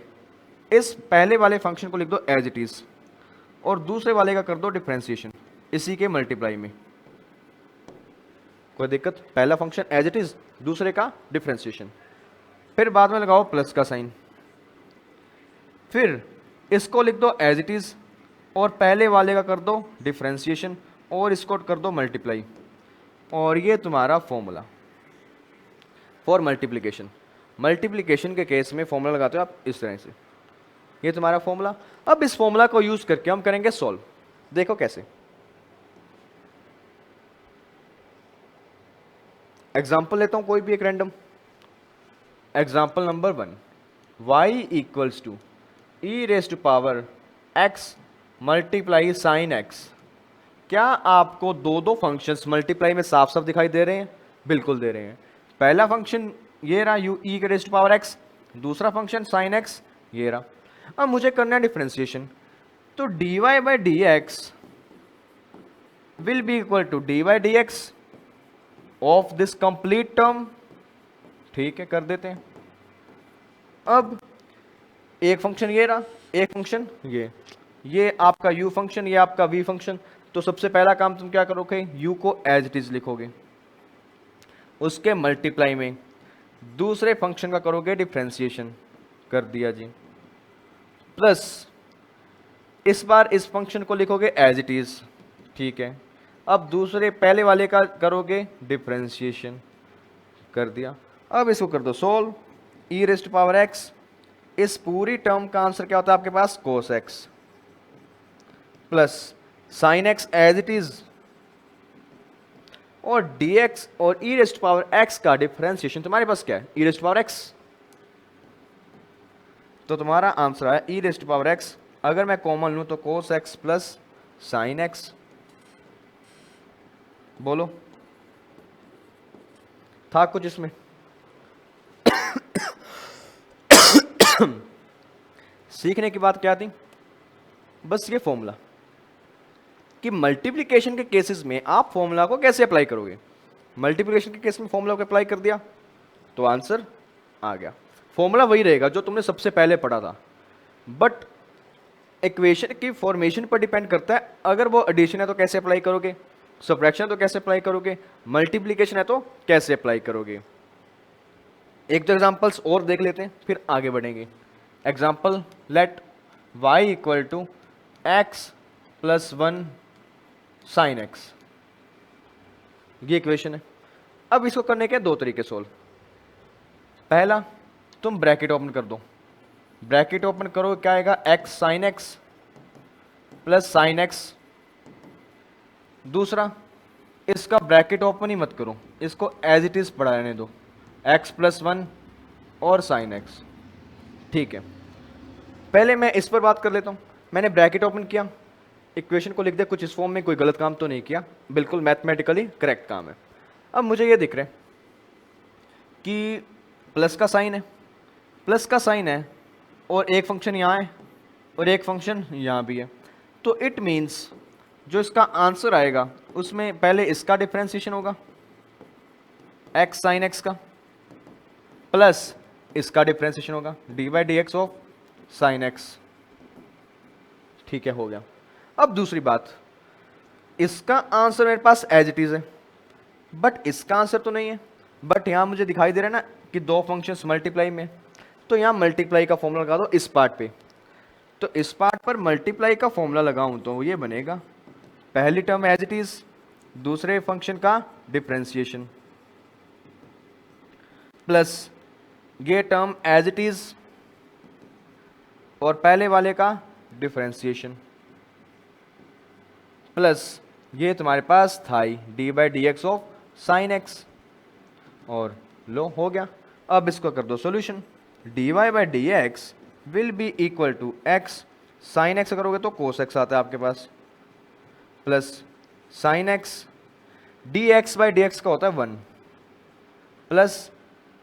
इस पहले वाले फंक्शन को लिख दो एज इट इज और दूसरे वाले का कर दो डिफरेंशिएशन इसी के मल्टीप्लाई में। कोई दिक्कत, पहला फंक्शन एज इट इज, दूसरे का डिफरेंशिएशन, फिर बाद में लगाओ प्लस का साइन, फिर इसको लिख दो एज इट इज और पहले वाले का कर दो डिफरेंशिएशन और इसको कर दो मल्टीप्लाई, और ये तुम्हारा फॉर्मूला फॉर मल्टीप्लिकेशन। मल्टीप्लिकेशन के केस में फॉर्मूला लगाते हो आप इस तरह से, ये तुम्हारा फॉर्मूला। अब इस फॉर्मूला को यूज करके हम करेंगे सॉल्व। देखो कैसे, एग्जाम्पल लेता हूं कोई भी एक random. Example number 1, y equals to e raise to power x multiply sine x। क्या आपको दो दो फंक्शंस मल्टीप्लाई में साफ साफ दिखाई दे रहे हैं? बिल्कुल दे रहे हैं। पहला फंक्शन ये रहा u e के रेस टू पावर x, दूसरा फंक्शन साइन x ये रहा। अब मुझे करना है डिफरेंशिएशन, तो dy by D x will be equal to D by D x of this complete term. ठीक है, कर देते हैं। अब एक फंक्शन ये रहा, एक फंक्शन ये आपका u फंक्शन, ये आपका v फंक्शन। तो सबसे पहला काम तुम क्या करोगे, u को एज इट इज लिखोगे, उसके मल्टीप्लाई में दूसरे फंक्शन का करोगे डिफरेंशिएशन, कर दिया जी, प्लस इस बार इस फंक्शन को लिखोगे एज इट इज। ठीक है, अब दूसरे पहले वाले का करोगे डिफरेंशिएशन, कर दिया। अब इसको कर दो solve, e raise to power x, इस पूरी टर्म का आंसर क्या होता है आपके पास, cos x, plus sine x as it is और डी एक्स और e raise to power x का डिफरेंशिएशन तुम्हारे पास क्या है, e raise to power x. तो तुम्हारा आंसर है e raise to power x. अगर मैं कॉमन लूं तो cos x plus sine x. बोलो था कुछ इसमें? सीखने की बात क्या थी, बस ये फॉर्मूला कि मल्टीप्लिकेशन के केसेस में आप फॉर्मूला को कैसे अप्लाई करोगे। मल्टीप्लिकेशन के केस में फॉर्मूला को अप्लाई कर दिया तो आंसर आ गया। फॉर्मूला वही रहेगा जो तुमने सबसे पहले पढ़ा था, बट इक्वेशन की फॉर्मेशन पर डिपेंड करता है। अगर वो एडिशन है तो कैसे अप्लाई करोगे, सब्ट्रैक्शन है तो कैसे अप्लाई करोगे, मल्टीप्लिकेशन है तो कैसे अप्लाई करोगे। एक दो एग्जांपल्स और देख लेते हैं फिर आगे बढ़ेंगे। Example, let y equal to x plus 1 sine x, ये इक्वेशन है। अब इसको करने के दो तरीके सोल्व। पहला, तुम ब्रैकेट ओपन कर दो, ब्रैकेट ओपन करो, क्या आएगा, x sine x plus sine x. दूसरा, इसका ब्रैकेट ओपन ही मत करो, इसको एज इट इज पढ़ा रहने दो, एक्स प्लस 1 और साइन एक्स। ठीक है, पहले मैं इस पर बात कर लेता हूँ। मैंने ब्रैकेट ओपन किया, इक्वेशन को लिख दिया कुछ इस फॉर्म में, कोई गलत काम तो नहीं किया, बिल्कुल मैथमेटिकली करेक्ट काम है। अब मुझे ये दिख रहा है कि प्लस का साइन है, प्लस का साइन है और एक फंक्शन यहाँ है और एक फंक्शन यहाँ भी है। तो इट मीन्स जो इसका आंसर आएगा उसमें पहले इसका डिफरेंशिएशन होगा एक्स साइन एक्स का, प्लस इसका डिफरेंशिएशन होगा D by D x of sine x. ठीक है, हो गया। अब दूसरी बात, इसका आंसर मेरे पास एज इट इज है, बट इसका आंसर तो नहीं है। बट यहां मुझे दिखाई दे रहा है ना कि दो फंक्शंस मल्टीप्लाई में, तो यहां मल्टीप्लाई का फॉर्मूला लगा दो इस पार्ट पे। तो इस पार्ट पर मल्टीप्लाई का फॉर्मूला लगाऊं तो ये बनेगा, पहली टर्म एज इट इज, दूसरे फंक्शन का डिफरेंशिएशन, प्लस ये टर्म एज इट इज और पहले वाले का डिफरेंशिएशन, प्लस ये तुम्हारे पास था ही d by D x of sine x. और लो, हो गया। अब इसको कर दो solution, d Y by D x will be equal to x, sine x करोगे तो कोस एक्स आता है आपके पास, plus sine x, d x by D x का होता है 1, प्लस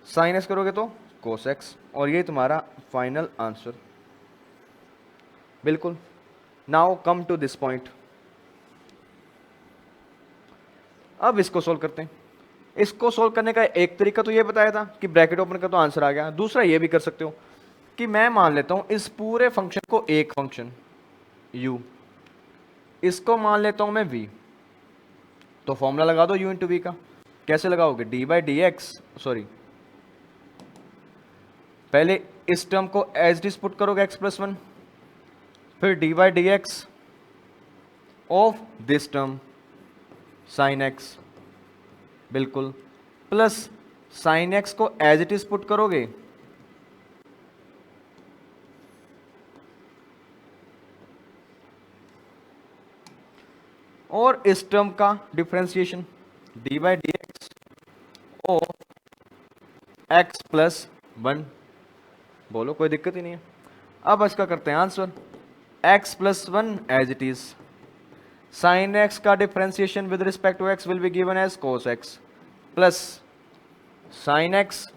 साइन एक्स करोगे तो कोस एक्स। और ये तुम्हारा फाइनल आंसर। बिल्कुल now come to this point. अब इसको सोल्व करते हैं। इसको सोल्व करने का एक तरीका तो ये बताया था कि ब्रैकेट ओपन कर तो आंसर आ गया। दूसरा ये भी कर सकते हो कि मैं मान लेता हूं इस पूरे फंक्शन को एक फंक्शन u, इसको मान लेता हूं मैं v, तो फॉर्मूला लगा दो u इंटू वी का। कैसे लगाओगे? D by D x, sorry पहले इस टर्म को एज डिस पुट करोगे x प्लस वन, फिर D by D x of this term sine x, बिल्कुल, प्लस साइन एक्स को एज इट इज पुट करोगे और इस टर्म का differentiation d by D x of x plus one. बोलो, कोई दिक्कत ही नहीं है। अब इसका करते हैं answer. X plus one as it is, sine x का differentiation with respect to x will be given as cos x plus sine x,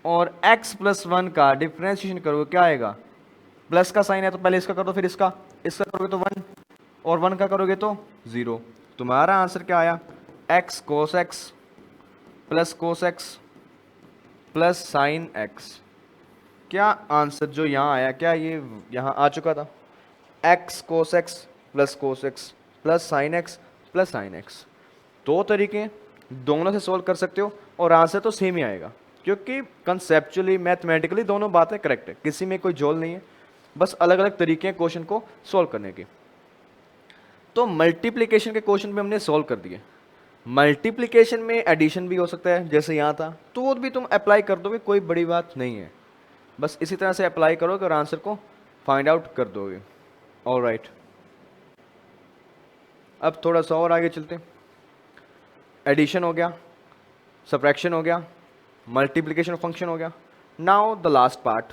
और x प्लस वन का डिफरेंशिएशन करोगे क्या आएगा? प्लस का साइन है तो पहले इसका कर दो, फिर इसका करोगे तो वन, और वन का करोगे तो जीरो। तुम्हारा आंसर क्या आया? x कोस x plus cos x plus sine x. क्या आंसर जो यहाँ आया, क्या ये यहाँ आ चुका था? x कोस x plus sine x plus sine x. दो तरीके, दोनों से सोल्व कर सकते हो और आंसर तो सेम ही आएगा, क्योंकि कंसेप्चुअली मैथमेटिकली दोनों बातें करेक्ट है, किसी में कोई झोल नहीं है, बस अलग अलग तरीके हैं क्वेश्चन को सोल्व करने के। तो मल्टीप्लिकेशन के क्वेश्चन भी हमने सोल्व कर दिए। मल्टीप्लिकेशन में एडिशन भी हो सकता है जैसे यहाँ था, तो वो भी तुम अप्लाई कर दोगे, कोई बड़ी बात नहीं है, बस इसी तरह से अप्लाई करोगे और आंसर को फाइंड आउट कर दोगे। ऑलराइट, अब थोड़ा सा और आगे चलते हैं। एडिशन हो गया, सब्ट्रैक्शन हो गया, मल्टीप्लिकेशन फंक्शन हो गया। Now the last part.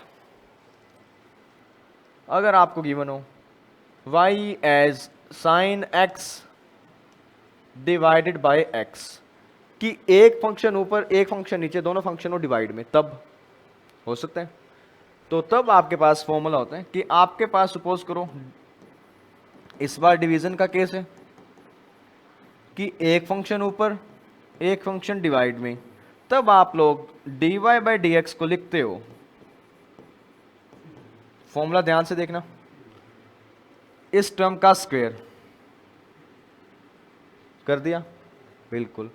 अगर आपको गिवन हो y as sine x divided by x, कि एक फंक्शन ऊपर एक फंक्शन नीचे, दोनों फंक्शनों डिवाइड में, तब हो सकता है। तो तब आपके पास फॉर्मूला होता है कि आपके पास सपोज करो इस बार डिवीजन का केस है कि एक फंक्शन ऊपर एक फंक्शन डिवाइड में, तब आप लोग dy बाई डी एक्स को लिखते हो, फॉर्मूला ध्यान से देखना, इस टर्म का स्क्वायर कर दिया, बिल्कुल,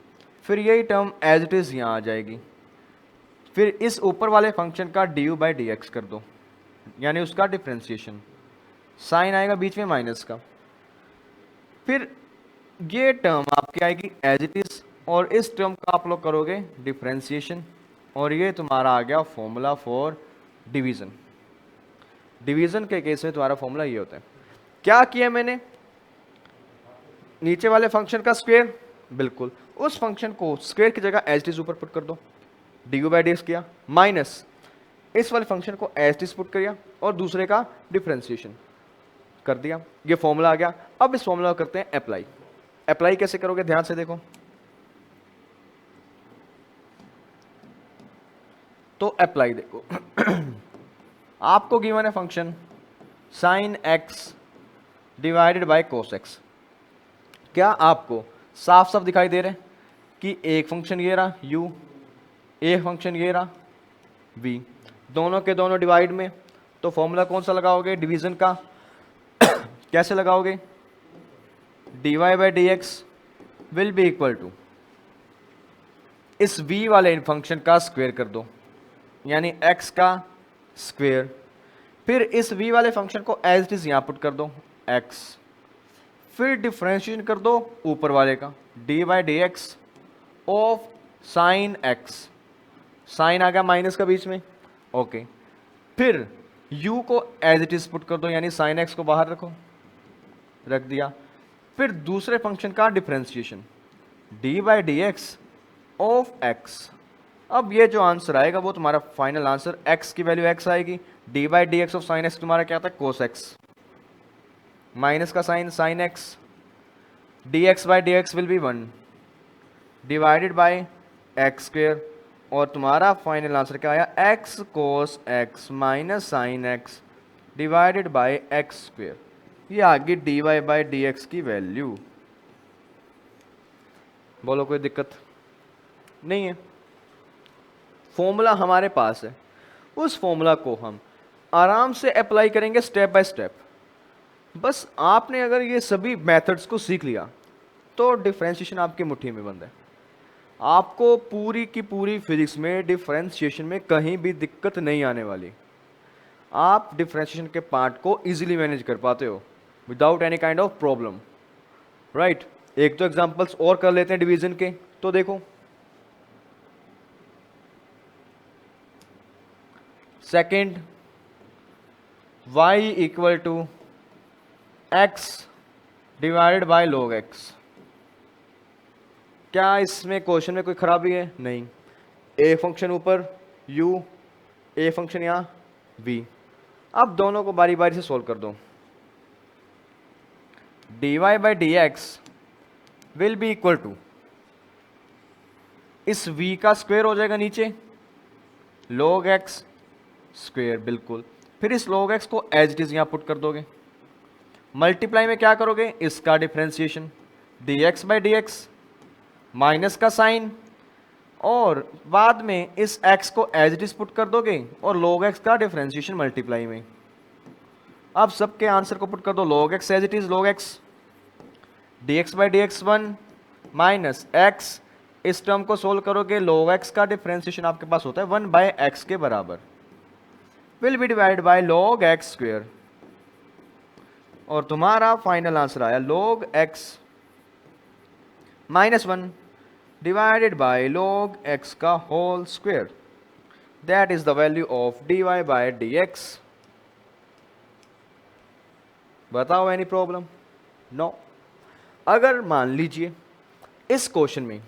फिर यही टर्म एज इट इज यहां आ जाएगी, फिर इस ऊपर वाले फंक्शन का डी बाई डी एक्स कर दो, यानी उसका डिफ्रेंसिएशन, साइन आएगा बीच में माइनस का, फिर ये टर्म आपकी आएगी एज इट इज, और इस टर्म का आप लोग करोगे डिफ्रेंसिएशन, और ये तुम्हारा आ गया फॉर्मूला फॉर डिवीजन। डिवीजन के केस में तुम्हारा फॉर्मूला ये होता है। क्या किया मैंने? नीचे वाले फंक्शन का स्क्वायर, बिल्कुल, उस फंक्शन को स्क्वायर की जगह एज इट इज ऊपर पुट कर दो, D you by D x किया, माइनस इस वाले फंक्शन को एज इट इज पुट किया और दूसरे का डिफ्रेंसिएशन कर दिया, ये फॉर्मूला आ गया। अब इस फॉर्मूला को करते हैं अप्लाई। अप्लाई कैसे करोगे? ध्यान से देखो, तो अप्लाई देखो आपको गिवन है function sine x divided by cos x. क्या आपको साफ साफ दिखाई दे रहे हैं कि एक फंक्शन ये रहा u, एक फंक्शन ये रहा v, दोनों के दोनों डिवाइड में, तो फॉर्मूला कौन सा लगाओगे डिवीजन का? कैसे लगाओगे? dy by D x will be equal to इस v वाले फंक्शन का स्क्वायर कर दो, यानी x का स्क्वायर, फिर इस v वाले फंक्शन को एज इट इज यहां पुट कर दो x, फिर डिफरेंशिएशन कर दो ऊपर वाले का d by D x of sine x, sine आ गया माइनस का बीच में, ओके, फिर u को एज इट इज पुट कर दो, यानी साइन एक्स को बाहर रख दिया, फिर दूसरे फंक्शन का differentiation d by D x of x. अब ये जो आंसर आएगा वो तुम्हारा फाइनल आंसर, x की वैल्यू x आएगी, d by D x of sine x तुम्हारा क्या था? कोस एक्स, माइनस का sine sine x, d x by D x will be 1 divided by x square, और तुम्हारा फाइनल आंसर क्या आया? X cos x minus sine x divided by x square. ये आ गई dy बाई डी एक्स की वैल्यू। बोलो कोई दिक्कत नहीं है। फॉर्मूला हमारे पास है, उस फॉर्मूला को हम आराम से अप्लाई करेंगे स्टेप बाय स्टेप। बस आपने अगर ये सभी मेथड्स को सीख लिया तो डिफरेंशिएशन आपकी मुट्ठी में बंद है। आपको पूरी की पूरी फिजिक्स में डिफरेंशिएशन में कहीं भी दिक्कत नहीं आने वाली। आप डिफरेंशिएशन के पार्ट को इजीली मैनेज कर पाते हो without any kind of problem, right. एक तो एग्जांपल्स और कर लेते हैं डिवीजन के। तो देखो, second y equal to x divided by log x। क्या इसमें क्वेश्चन में कोई खराबी है? नहीं। a फंक्शन ऊपर u, a फंक्शन यहां v। अब दोनों को बारी बारी से सोल्व कर दो। dy by D x will be equal to, इस v का स्क्वायर हो जाएगा नीचे, log x स्क्वायर, बिल्कुल। फिर इस log x को एज इट इज यहां पुट कर दोगे। मल्टीप्लाई में क्या करोगे? इसका differentiation dx by D x minus का साइन, और बाद में इस x को एज इट इज पुट कर दोगे और log x का डिफरेंशिएशन मल्टीप्लाई में। अब सबके आंसर को पुट कर दो। log x as it is log x, dx by D x 1 minus x, इस टर्म को सोल्व करोगे log x का डिफरेंशिएशन आपके पास होता है 1 बाय x के बराबर, will be divided by log x square, और तुम्हारा फाइनल आंसर आया log x minus 1 divided by log x का whole square. That is the value of dy by d x. बताओ एनी प्रॉब्लम? नो। अगर मान लीजिए इस क्वेश्चन में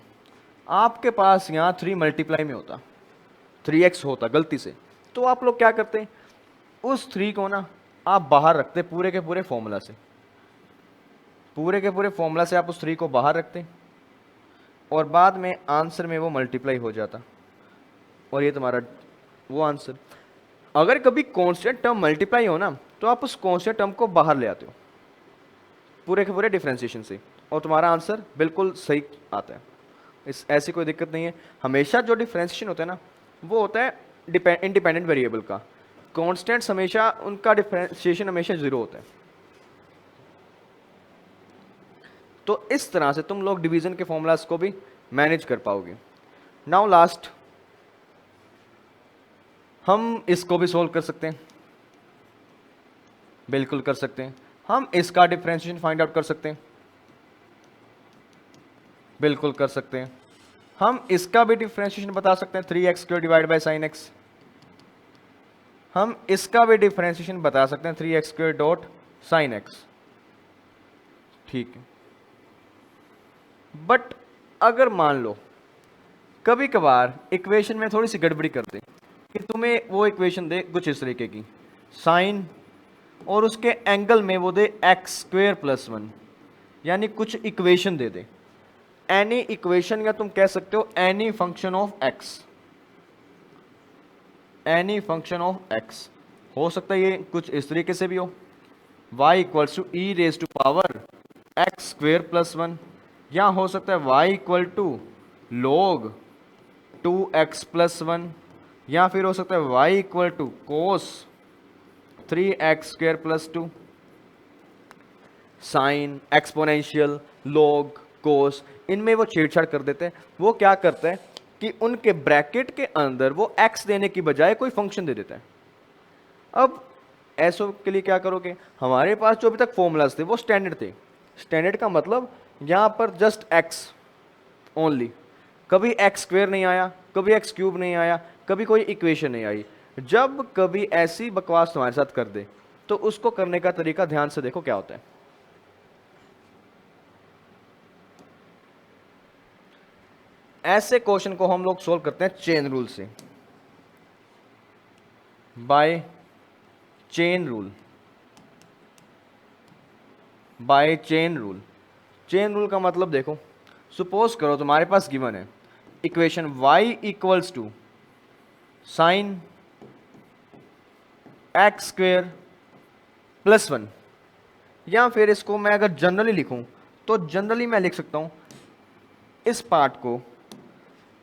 आपके पास यहां 3 मल्टीप्लाई में होता, 3x होता गलती से, तो आप लोग क्या करते? उस 3 को ना आप बाहर रखते पूरे के पूरे फॉर्मूला से। पूरे के पूरे फॉर्मूला से आप उस 3 को बाहर रखते और बाद में आंसर में वो मल्टीप्लाई हो जाता, और ये तुम्हारा वो आंसर। अगर कभी कांस्टेंट टर्म मल्टीप्लाई हो ना, तो आप उस कांस्टेंट टर्म को बाहर ले आते हो पूरे के पूरे डिफरेंशिएशन से, और तुम्हारा आंसर बिल्कुल सही आता है। इस ऐसी कोई दिक्कत नहीं है। हमेशा जो डिफरेंशिएशन होता है ना, वो होता है इंडिपेंडेंट वेरिएबल का। कांस्टेंट्स हमेशा उनका डिफरेंशिएशन हमेशा 0 होता है। तो इस तरह से तुम लोग डिवीजन के फॉर्मूलाज को भी मैनेज कर पाओगे। नाउ लास्ट, हम इसको भी सोल्व कर सकते हैं, बिल्कुल कर सकते हैं। हम इसका डिफरेंशिएशन फाइंड आउट कर सकते हैं, बिल्कुल कर सकते हैं। हम इसका भी डिफरेंशिएशन बता सकते हैं, 3x square divide by sine x। हम इसका भी डिफरेंशिएशन बता सकते हैं, 3x square dot sign x। ठीक है। बट अगर मान लो कभी कभार इक्वेशन में थोड़ी सी गड़बड़ी कर दे कि तुम्हें वो इक्वेशन दे कुछ इस तरीके की, साइन और उसके एंगल में वो दे एक्स स्क्वायर प्लस 1, यानी कुछ इक्वेशन दे दे, एनी इक्वेशन, या तुम कह सकते हो any function of x. Any function of x हो सकता है ये कुछ इस तरीके से भी हो, y equals to e raise to power x square plus 1, या हो सकता है y equal to log 2x plus 1, या फिर हो सकता है y equal to cos 3x square plus 2। Sine, exponential, log, cos, इनमें वो छेड़छाड़ कर देते हैं। वो क्या करते हैं कि उनके ब्रैकेट के अंदर वो x देने की बजाय कोई फंक्शन दे देता है। अब ऐसो के लिए क्या करोगे? हमारे पास जो अभी तक फॉर्मूलाज थे वो स्टैंडर्ड थे। स्टैंडर्ड का मतलब यहाँ पर जस्ट x ओनली, कभी x स्क्वायर नहीं आया, कभी x क्यूब नहीं आया, कभी कोई इक्वेशन नहीं आई। जब कभी ऐसी बकवास तुम्हारे साथ कर दे तो उसको करने का तरीका ध्यान से देखो क्या होता है। ऐसे क्वेश्चन को हम लोग सोल्व करते हैं चेन रूल से, by chain rule. By chain rule, chain rule का मतलब देखो, सपोज करो तुम्हारे पास गिवन है equation y equals to sine x square plus 1, या फिर इसको मैं अगर जनरली लिखूं तो जनरली मैं लिख सकता हूं इस पार्ट को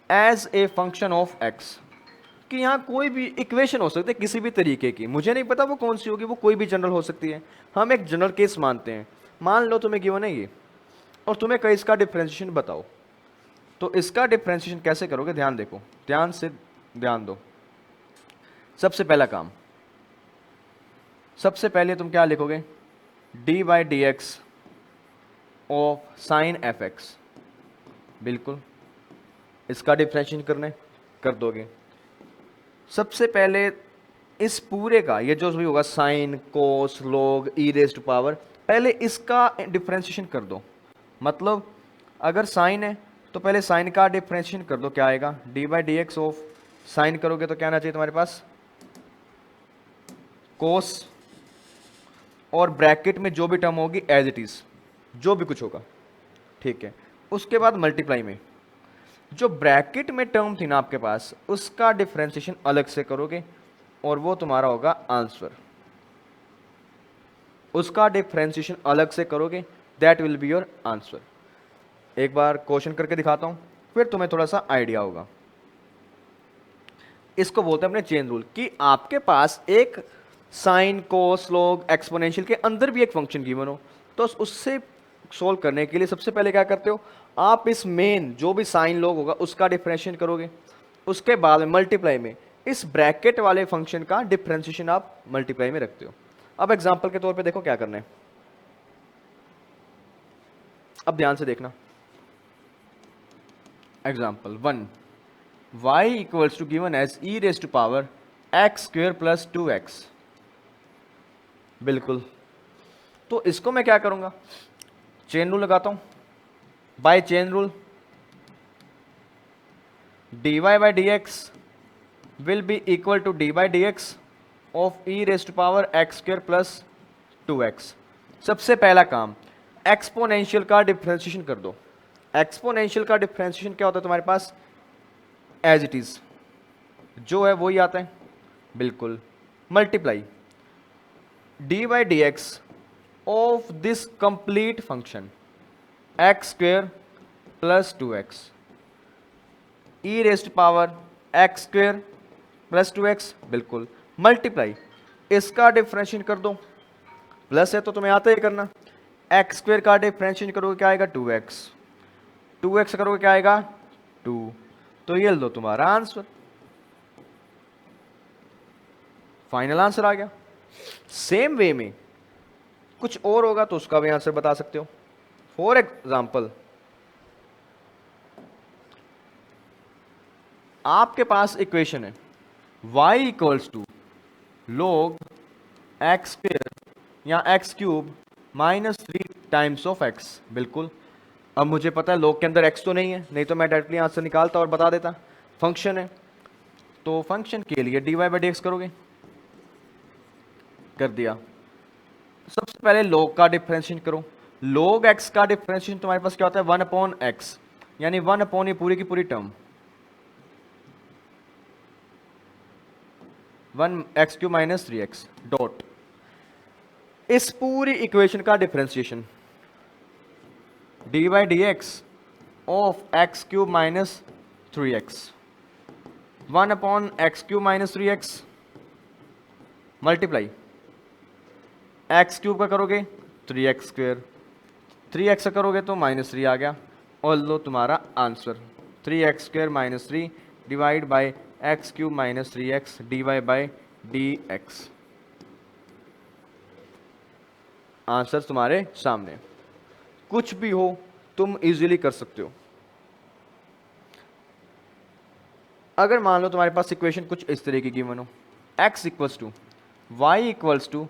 as a function of x, कि यहाँ कोई भी इक्वेशन हो सकती है किसी भी तरीके की, मुझे नहीं पता वो कौन सी होगी, वो कोई भी जनरल हो सकती है। हम एक जनरल केस मानते हैं, मान लो तुम्हें गिवन है ये और तुम्हें कहीं इसका डिफरेंशिएशन बताओ, तो इसका डिफरेंशिएशन कैसे करोगे, ध्यान देखो, ध्यान से ध्यान दो। सबसे पहला काम, सबसे पहले तुम क्या लिखोगे, D by D x of sign F x, बिल्कुल इसका डिफरेंशिएशन करने कर दोगे। सबसे पहले इस पूरे का ये जो भी होगा sine cos log e raise to power, पहले इसका डिफरेंशिएशन कर दो। मतलब अगर साइन है तो पहले साइन का डिफरेंशिएशन कर दो, क्या आएगा, D by D x of sign करोगे तो क्या आना चाहिए तुम्हारे पास, कोस, और ब्रैकेट में जो भी टर्म होगी एज इट इज, जो भी कुछ होगा, ठीक है। उसके बाद मल्टीप्लाई में जो ब्रैकेट में टर्म थी ना आपके पास, उसका डिफरेंशिएशन अलग से करोगे और वो तुम्हारा होगा आंसर। उसका डिफरेंशिएशन अलग से करोगे, that will be your answer. एक बार क्वेश्चन करके दिखाता हूं, फिर तुम्हें थोड़ा सा आइडिया होगा। इसको बोलते हैं अपने चेन रूल, कि आपके पास एक साइन कोस लॉग एक्सपोनेंशियल के अंदर भी एक फंक्शन गिवन हो, तो उससे सोल्व करने के लिए सबसे पहले क्या करते हो, आप इस मेन जो भी साइन लॉग होगा उसका डिफरेंशिएशन करोगे, उसके बाद में मल्टीप्लाई में इस ब्रैकेट वाले फंक्शन का डिफरेंशिएशन आप मल्टीप्लाई में रखते हो। अब एग्जांपल के तौर पे देखो क्या करना है, अब ध्यान से देखना। Example 1, y equals to given as e raise to power x square plus 2x, बिल्कुल। तो इसको मैं क्या करूंगा, चेन रूल लगाता हूं, by chain rule dy by D x will be equal to D by D x of e raise to power x square plus 2x। सबसे पहला काम, एक्सपोनेंशियल का डिफरेंशिएशन कर दो। एक्सपोनेंशियल का डिफरेंशिएशन क्या होता है तुम्हारे पास, एज इट इज जो है वही आता है, बिल्कुल। Multiply d by D x of this complete function x square plus 2x e raise to power x square plus 2x, बिल्कुल। मल्टीप्लाई इसका डिफरेंशिएशन कर दो, प्लस है तो तुम्हें आता ही करना, एक्स स्क्वेयर का डिफरेंशिएशन करोगे क्या आएगा 2x, 2x करोगे क्या आएगा 2, तो ये लो तुम्हारा आंसर, फाइनल आंसर आ गया। सेम वे में कुछ और होगा तो उसका भी आंसर बता सकते हो। फॉर एग्जाम्पल आपके पास इक्वेशन है y equals to log x square या x cube minus 3 times of x, बिल्कुल। अब मुझे पता है log के अंदर x तो नहीं है, नहीं तो मैं डायरेक्टली आंसर निकालता और बता देता। फंक्शन है तो फंक्शन के लिए dy बाई डी एक्स करोगे, कर दिया। सबसे पहले log का डिफरेंशिएशन करो, log x का डिफरेंशिएशन तुम्हारे पास क्या होता है 1 अपॉन एक्स, यानी 1 अपॉन ये पूरी की पूरी term 1x cube minus 3x dot इस पूरी इक्वेशन का differentiation d by D x of x cube minus 3x 1 upon x cube minus 3x multiply x cube का करोगे 3x स्क्वेयर, 3x का करोगे तो माइनस 3 आ गया, और लो तुम्हारा answer 3x square minus 3 divide by x cube minus 3x d Y by D x. Answer तुम्हारे सामने, कुछ भी हो तुम इजीली कर सकते हो। अगर मान लो तुम्हारे पास इक्वेशन कुछ इस तरीके की गिवन हो, x equals to y equals to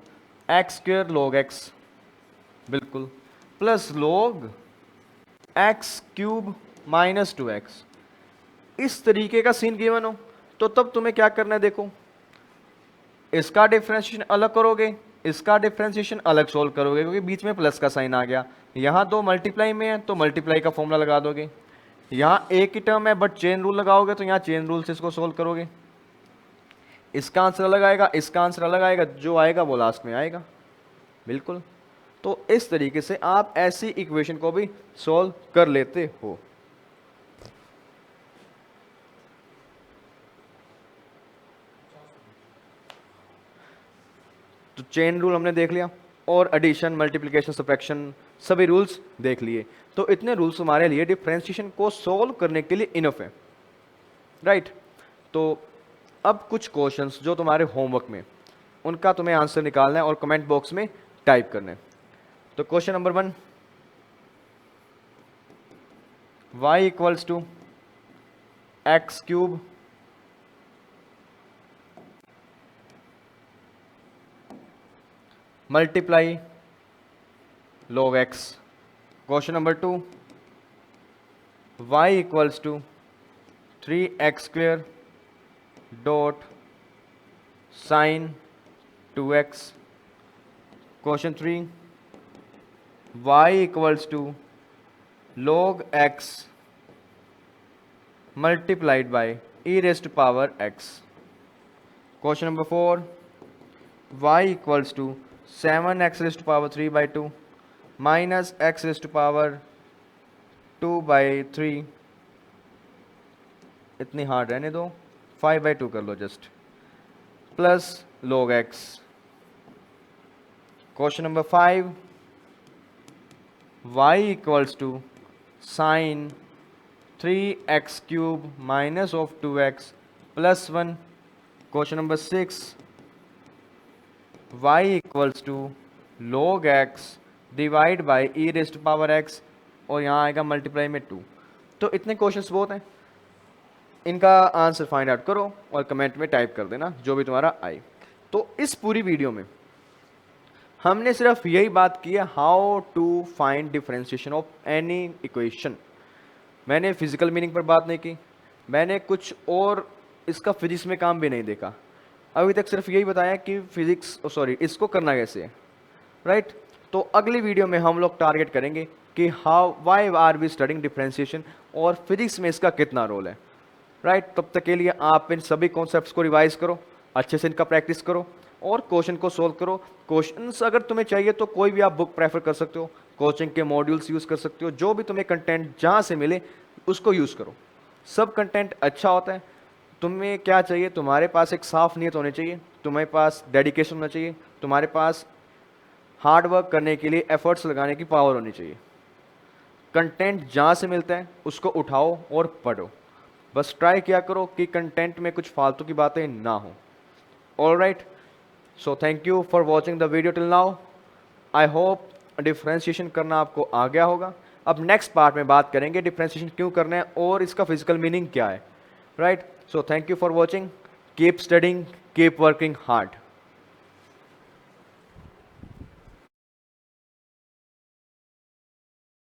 x square log x, बिल्कुल, plus log x cube minus 2x, इस तरीके का सीन गिवन हो तो तब तुम्हें क्या करना है, देखो इसका डिफरेंशिएशन अलग करोगे, इसका डिफरेंशिएशन अलग सोल्व करोगे, क्योंकि बीच में प्लस का साइन आ गया। यहाँ दो मल्टीप्लाई में है तो मल्टीप्लाई का फॉर्मूला लगा दोगे, यहाँ एक ही टर्म है बट चेन रूल लगाओगे तो यहाँ चेन रूल से इसको सोल्व करोगे। इसका आंसर अलग आएगा, इसका आंसर अलग आएगा, जो आएगा वो लास्ट में आएगा, बिल्कुल। तो इस तरीके से आप ऐसी इक्वेशन को भी सॉल्व कर लेते हो। तो चेन रूल हमने देख लिया और एडिशन, मल्टीप्लिकेशन, सब्ट्रैक्शन सभी रूल्स देख लिए। तो इतने रूल्स हमारे लिए डिफरेंशिएशन को सॉल्व करने के लिए इनफ है, राइट। तो अब कुछ क्वेश्चंस जो तुम्हारे होमवर्क में, उनका तुम्हें आंसर निकालना है और कमेंट बॉक्स में टाइप करना है। तो question number 1, y equals to x cube multiply log x। Question number 2, y equals to 3x square dot sine 2x। Question 3, y equals to log x multiplied by e raise to power x। Question number 4, y equals to 7x raise to power 3 by 2 minus x raise to power 2 by 3, इतनी हार्ड रहने दो, 5 बाई 2 कर लो just, plus log x। Question number 5, y equals to sine 3x cube minus of 2x plus 1। Question number 6, y equals to log x divide by e raise to power x और यहाँ आएगा मल्टीप्लाई में 2। तो इतने क्वेश्चंस बहुत हैं, इनका आंसर फाइंड आउट करो और कमेंट में टाइप कर देना जो भी तुम्हारा आए। तो इस पूरी वीडियो में हमने सिर्फ यही बात की है, how to find differentiation of any equation. मैंने फिजिकल मीनिंग पर बात नहीं की, मैंने कुछ और इसका फिजिक्स में काम भी नहीं देखा। अभी तक सिर्फ यही बताया कि फिजिक्स इसको करना कैसे है, राइट। तो अगली वीडियो में हम लोग टारगेट करेंगे कि why are we studying differentiation और फिजिक्स में इसका कितना रोल है, राइट। तब तक के लिए आप इन सभी कॉन्सेप्ट्स को रिवाइज करो, अच्छे से इनका प्रैक्टिस करो और क्वेश्चन को सोल्व करो। क्वेश्चंस अगर तुम्हें चाहिए तो कोई भी आप बुक प्रेफर कर सकते हो, कोचिंग के मॉड्यूल्स यूज़ कर सकते हो, जो भी तुम्हें कंटेंट जहाँ से मिले उसको यूज़ करो। सब कंटेंट अच्छा होता है। तुम्हें क्या चाहिए, तुम्हारे पास एक साफ नीयत होनी चाहिए, तुम्हारे पास डेडिकेशन होना चाहिए, तुम्हारे पास हार्ड वर्क करने के लिए एफर्ट्स लगाने की पावर होनी चाहिए। कंटेंट जहाँ से मिलता है उसको उठाओ और पढ़ो। बस ट्राई किया करो कि कंटेंट में कुछ फालतू की बातें ना हो। Alright, so thank you for watching the video till now. I hope differentiation करना आपको आ गया होगा। अब नेक्स्ट पार्ट में बात करेंगे डिफ्रेंशिएशन क्यों करना है और इसका फिजिकल मीनिंग क्या है, right. So thank you for watching, keep studying, keep working hard.